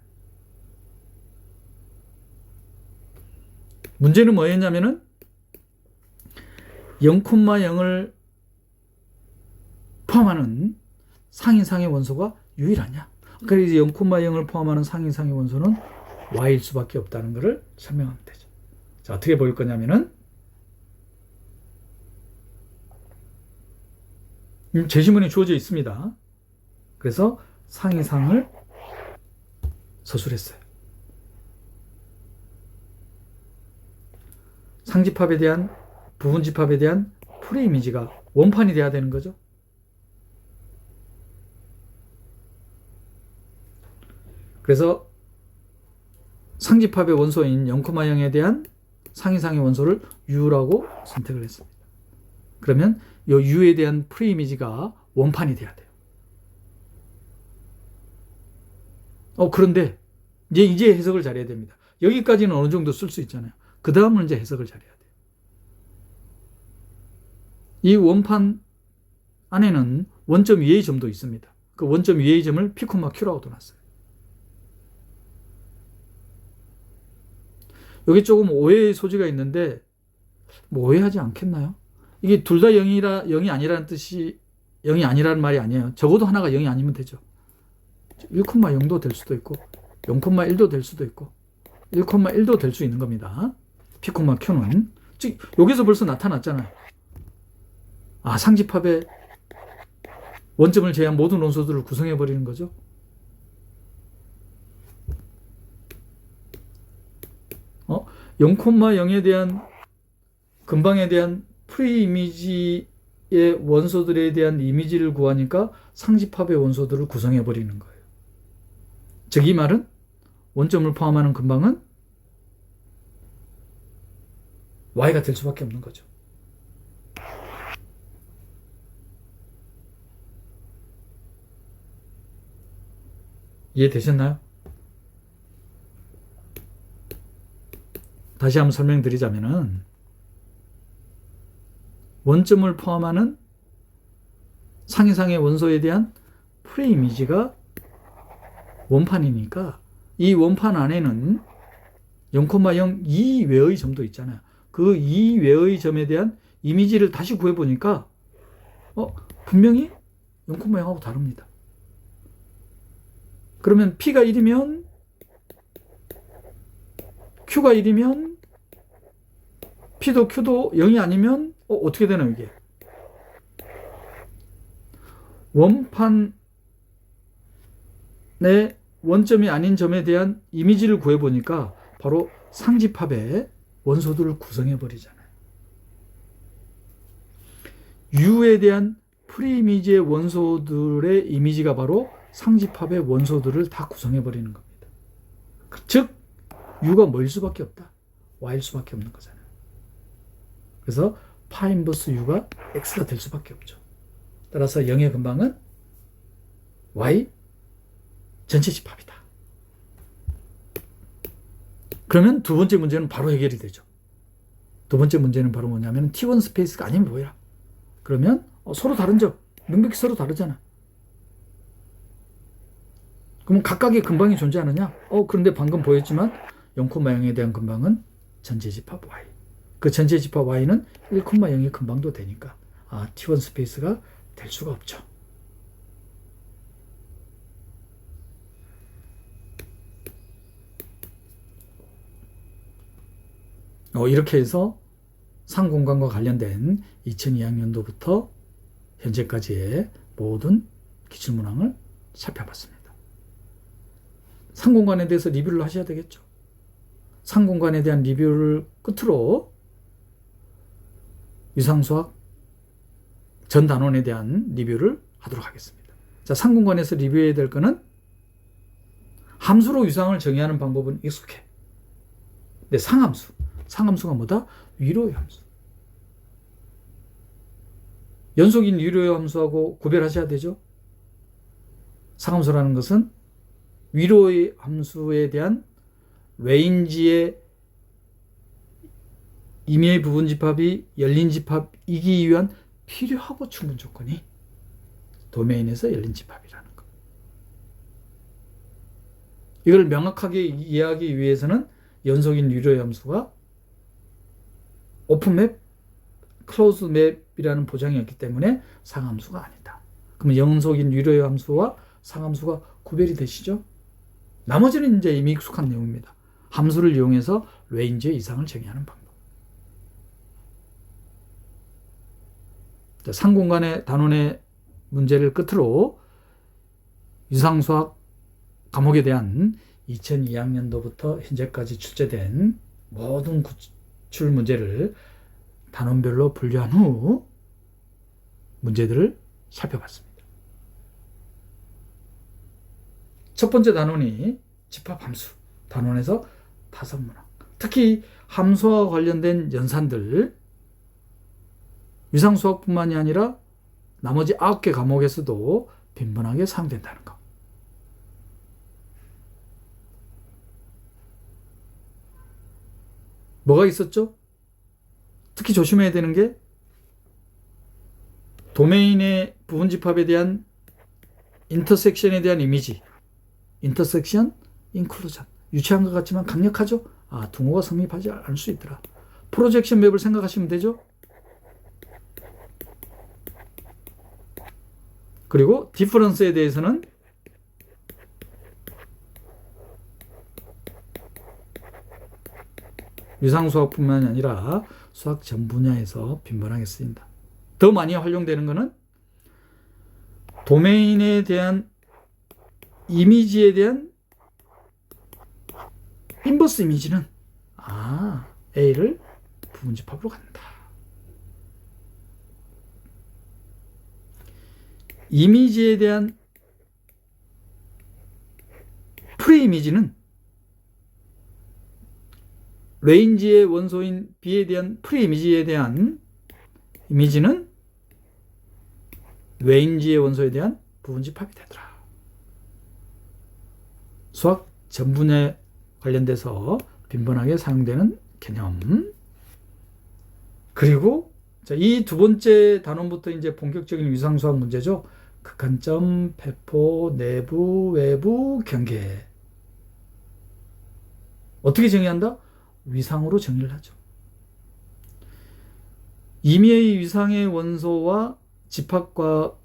문제는 뭐였냐면은 0,0을 포함하는 상이상의 원소가 유일하냐. 그래서 0,0을 포함하는 상이상의 원소는 Y일 수밖에 없다는 것을 설명하면 되죠. 자, 어떻게 보일 거냐면은 제시문에 주어져 있습니다. 그래서 상이상을 서술했어요. 상집합에 대한 부분집합에 대한 프리이미지가 원판이 돼야 되는 거죠. 그래서 상집합의 원소인 0,0에 대한 상이상의 원소를 U라고 선택을 했습니다. 그러면 이 U에 대한 프리이미지가 원판이 돼야 돼요. 그런데 이제 해석을 잘해야 됩니다. 여기까지는 어느 정도 쓸 수 있잖아요. 그 다음은 이제 해석을 잘해야 돼요. 이 원판 안에는 원점 위의 점도 있습니다. 그 원점 위의 점을 P, Q라고 둬놨어요. 여기 조금 오해의 소지가 있는데 오해하지 않겠나요? 이게 둘 다 0이 아니라는 뜻이 0이 아니라는 말이 아니에요. 적어도 하나가 0이 아니면 되죠. 1,0도 될 수도 있고 0,1도 될 수도 있고 1,1도 될 수 있는 겁니다. P, Q는 즉 여기서 벌써 나타났잖아요. 상집합의 원점을 제외한 모든 원소들을 구성해버리는 거죠. 어? 0,0에 대한 근방에 대한 프리이미지의 원소들에 대한 이미지를 구하니까 상집합의 원소들을 구성해버리는 거예요. 즉 이 말은 원점을 포함하는 근방은 Y가 될 수밖에 없는 거죠. 이해되셨나요? 다시 한번 설명드리자면은 원점을 포함하는 상이상의 원소에 대한 프레이미지가 원판이니까 이 원판 안에는 0,0 이외의 점도 있잖아요. 그 이외의 점에 대한 이미지를 다시 구해보니까 분명히 0,0하고 다릅니다. 그러면 P가 1이면 Q가 1이면 P도 Q도 0이 아니면 어떻게 되나요 이게? 원판의 원점이 아닌 점에 대한 이미지를 구해보니까 바로 상집합의 원소들을 구성해버리잖아요. U에 대한 프리이미지의 원소들의 이미지가 바로 상집합의 원소들을 다 구성해버리는 겁니다. 즉 U가 뭐일 수밖에 없다? Y일 수밖에 없는 거잖아요. 그래서 파 인버스 U가 X가 될 수밖에 없죠. 따라서 0의 근방은 Y 전체 집합이다. 그러면 두 번째 문제는 바로 해결이 되죠. 두 번째 문제는 바로 뭐냐면 T1 스페이스가 아니면 뭐야? 그러면 서로 다른 점, 명백히 서로 다르잖아. 그럼 각각의 근방이 존재하느냐? 그런데 방금 보였지만 0,0에 대한 근방은 전체 집합 Y. 그 전체 집합 Y는 1,0의 근방도 되니까 T1 스페이스가 될 수가 없죠. 이렇게 해서 상공간과 관련된 2002학년도부터 현재까지의 모든 기출문항을 살펴봤습니다. 상공간에 대해서 리뷰를 하셔야 되겠죠. 상공간에 대한 리뷰를 끝으로 유상수학 전 단원에 대한 리뷰를 하도록 하겠습니다. 자, 상공간에서 리뷰해야 될 거는 함수로 유상을 정의하는 방법은 익숙해. 근데 상함수가 뭐다? 위로의 함수. 연속인 위로의 함수하고 구별하셔야 되죠. 상함수라는 것은 위로의 함수에 대한 레인지의 임의의 부분 집합이 열린 집합이기 위한 필요하고 충분 조건이 도메인에서 열린 집합이라는 것. 이걸 명확하게 이해하기 위해서는 연속인 위로의 함수가 오픈맵, 클로즈맵이라는 보장이 없기 때문에 상함수가 아니다. 그러면 연속인 위로의 함수와 상함수가 구별이 되시죠? 나머지는 이제 이미 익숙한 내용입니다. 함수를 이용해서 레인지의 이상을 정의하는 방법. 자, 상공간의 단원의 문제를 끝으로 유상수학 과목에 대한 2002학년도부터 현재까지 출제된 모든 구출 문제를 단원별로 분류한 후 문제들을 살펴봤습니다. 첫 번째 단원이 집합함수. 단원에서 타선문항. 특히 함수와 관련된 연산들, 위상수학뿐만이 아니라 나머지 9개 과목에서도 빈번하게 사용된다는 것. 뭐가 있었죠? 특히 조심해야 되는 게 도메인의 부분집합에 대한 인터섹션에 대한 이미지, 인터섹션, 인클루전. 유치한 것 같지만 강력하죠? 둥어가 성립하지 않을 수 있더라. 프로젝션 맵을 생각하시면 되죠? 그리고 디퍼런스에 대해서는 위상수학뿐만 아니라 수학 전 분야에서 빈번하게 쓰인다. 더 많이 활용되는 것은 도메인에 대한 이미지에 대한 인버스 이미지는 A를 부분집합으로 갖는다. 이미지에 대한 프리이미지는 레인지의 원소인 B에 대한 프리이미지에 대한 이미지는 레인지의 원소에 대한 부분집합이 되더라. 수학 전 분야에 관련돼서 빈번하게 사용되는 개념. 그리고 이 두 번째 단원부터 이제 본격적인 위상수학 문제죠. 극한점, 배포, 내부, 외부, 경계. 어떻게 정의한다? 위상으로 정의를 하죠. 임의의 위상의 원소와 집합과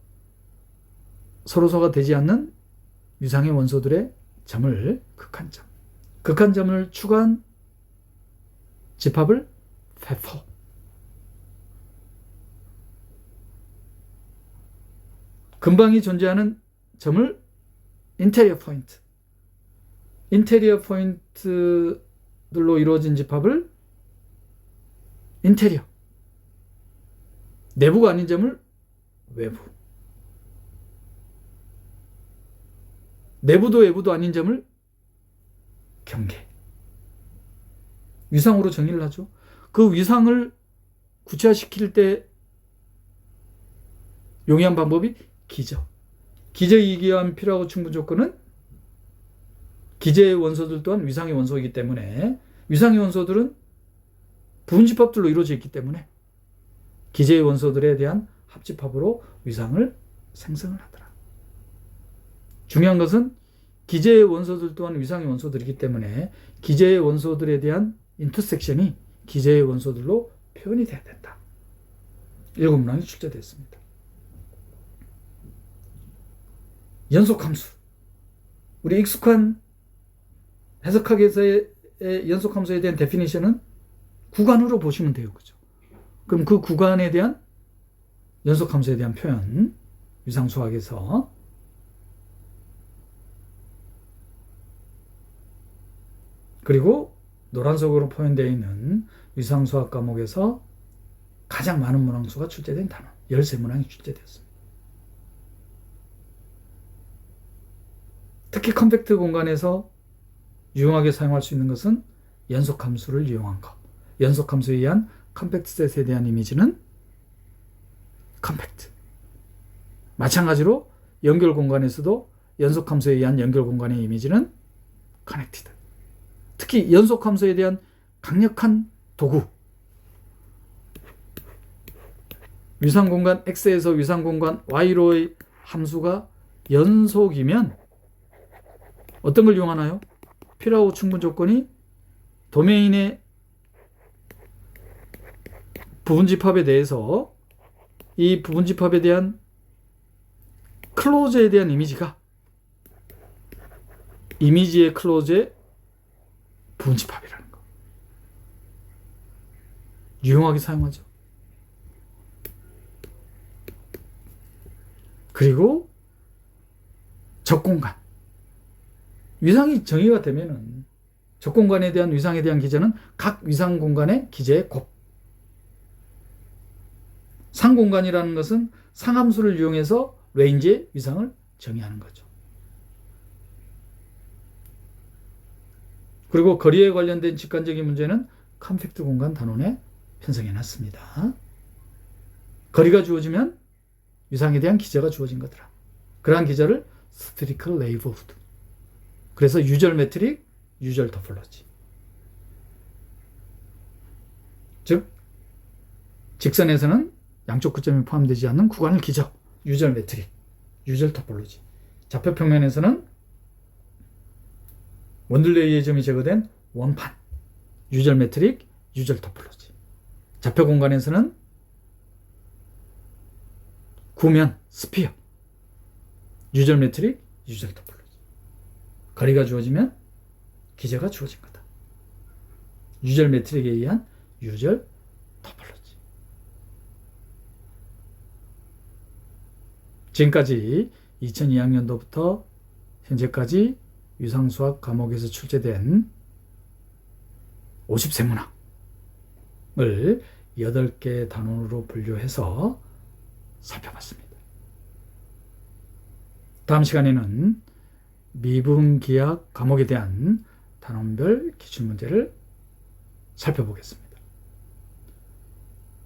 서로서가 되지 않는 위상의 원소들의 점을 극한점. 극한점을 추가한 집합을 배포. 근방이 존재하는 점을 인테리어 포인트. 인테리어 포인트들로 이루어진 집합을 인테리어. 내부가 아닌 점을 외부. 내부도 외부도 아닌 점을 경계. 위상으로 정의를 하죠. 그 위상을 구체화시킬 때 용이한 방법이 기저. 기저이기한 필요하고 충분 조건은 기저의 원소들 또한 위상의 원소이기 때문에 위상의 원소들은 부분집합들로 이루어져 있기 때문에 기저의 원소들에 대한 합집합으로 위상을 생성을 하더라. 중요한 것은 기저의 원소들 또한 위상의 원소들이기 때문에 기저의 원소들에 대한 인터섹션이 기저의 원소들로 표현이 돼야 된다. 7문항이 출제됐습니다. 연속함수. 우리 익숙한 해석학에서의 연속함수에 대한 데피니션은 구간으로 보시면 돼요. 그죠? 그럼 그 구간에 대한 연속함수에 대한 표현, 위상수학에서 그리고 노란색으로 표현되어 있는 위상수학 과목에서 가장 많은 문항수가 출제된 단원 13문항이 출제되었습니다. 특히 컴팩트 공간에서 유용하게 사용할 수 있는 것은 연속함수를 이용한 것. 연속함수에 의한 컴팩트 셋에 대한 이미지는 컴팩트. 마찬가지로 연결 공간에서도 연속함수에 의한 연결 공간의 이미지는 커넥티드. 특히 연속함수에 대한 강력한 도구. 위상공간 X에서 위상공간 Y로의 함수가 연속이면 어떤 걸 이용하나요? 필요하고 충분 조건이 도메인의 부분집합에 대해서 이 부분집합에 대한 클로즈에 대한 이미지가 이미지의 클로즈의 부분집합이라는 거. 유용하게 사용하죠. 그리고 적공간. 위상이 정의가 되면은 적공간에 대한 위상에 대한 기저는 각 위상 공간의 기저의 곱. 상공간이라는 것은 상함수를 이용해서 레인지의 위상을 정의하는 거죠. 그리고 거리에 관련된 직관적인 문제는 컴팩트 공간 단원에 편성해 놨습니다. 거리가 주어지면 위상에 대한 기저가 주어진 거더라. 그러한 기저를 spherical neighborhood. 그래서 유절 매트릭, 유절 토폴로지. 즉 직선에서는 양쪽 구점이 포함되지 않는 구간을 기저, 유절 매트릭, 유절 토폴로지. 좌표 평면에서는 원둘레이의 점이 제거된 원판, 유절 매트릭, 유절 토폴로지. 좌표 공간에서는 구면, 스피어, 유절 매트릭, 유절 토폴로지. 거리가 주어지면 기저가 주어진 거다. 유절 매트릭에 의한 유절 토폴로지. 지금까지 2002학년도부터 현재까지 유상수학 과목에서 출제된 50세문항을 8개 단원으로 분류해서 살펴봤습니다. 다음 시간에는 미분기하 과목에 대한 단원별 기출문제를 살펴보겠습니다.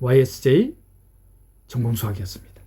YSJ 전공수학이었습니다.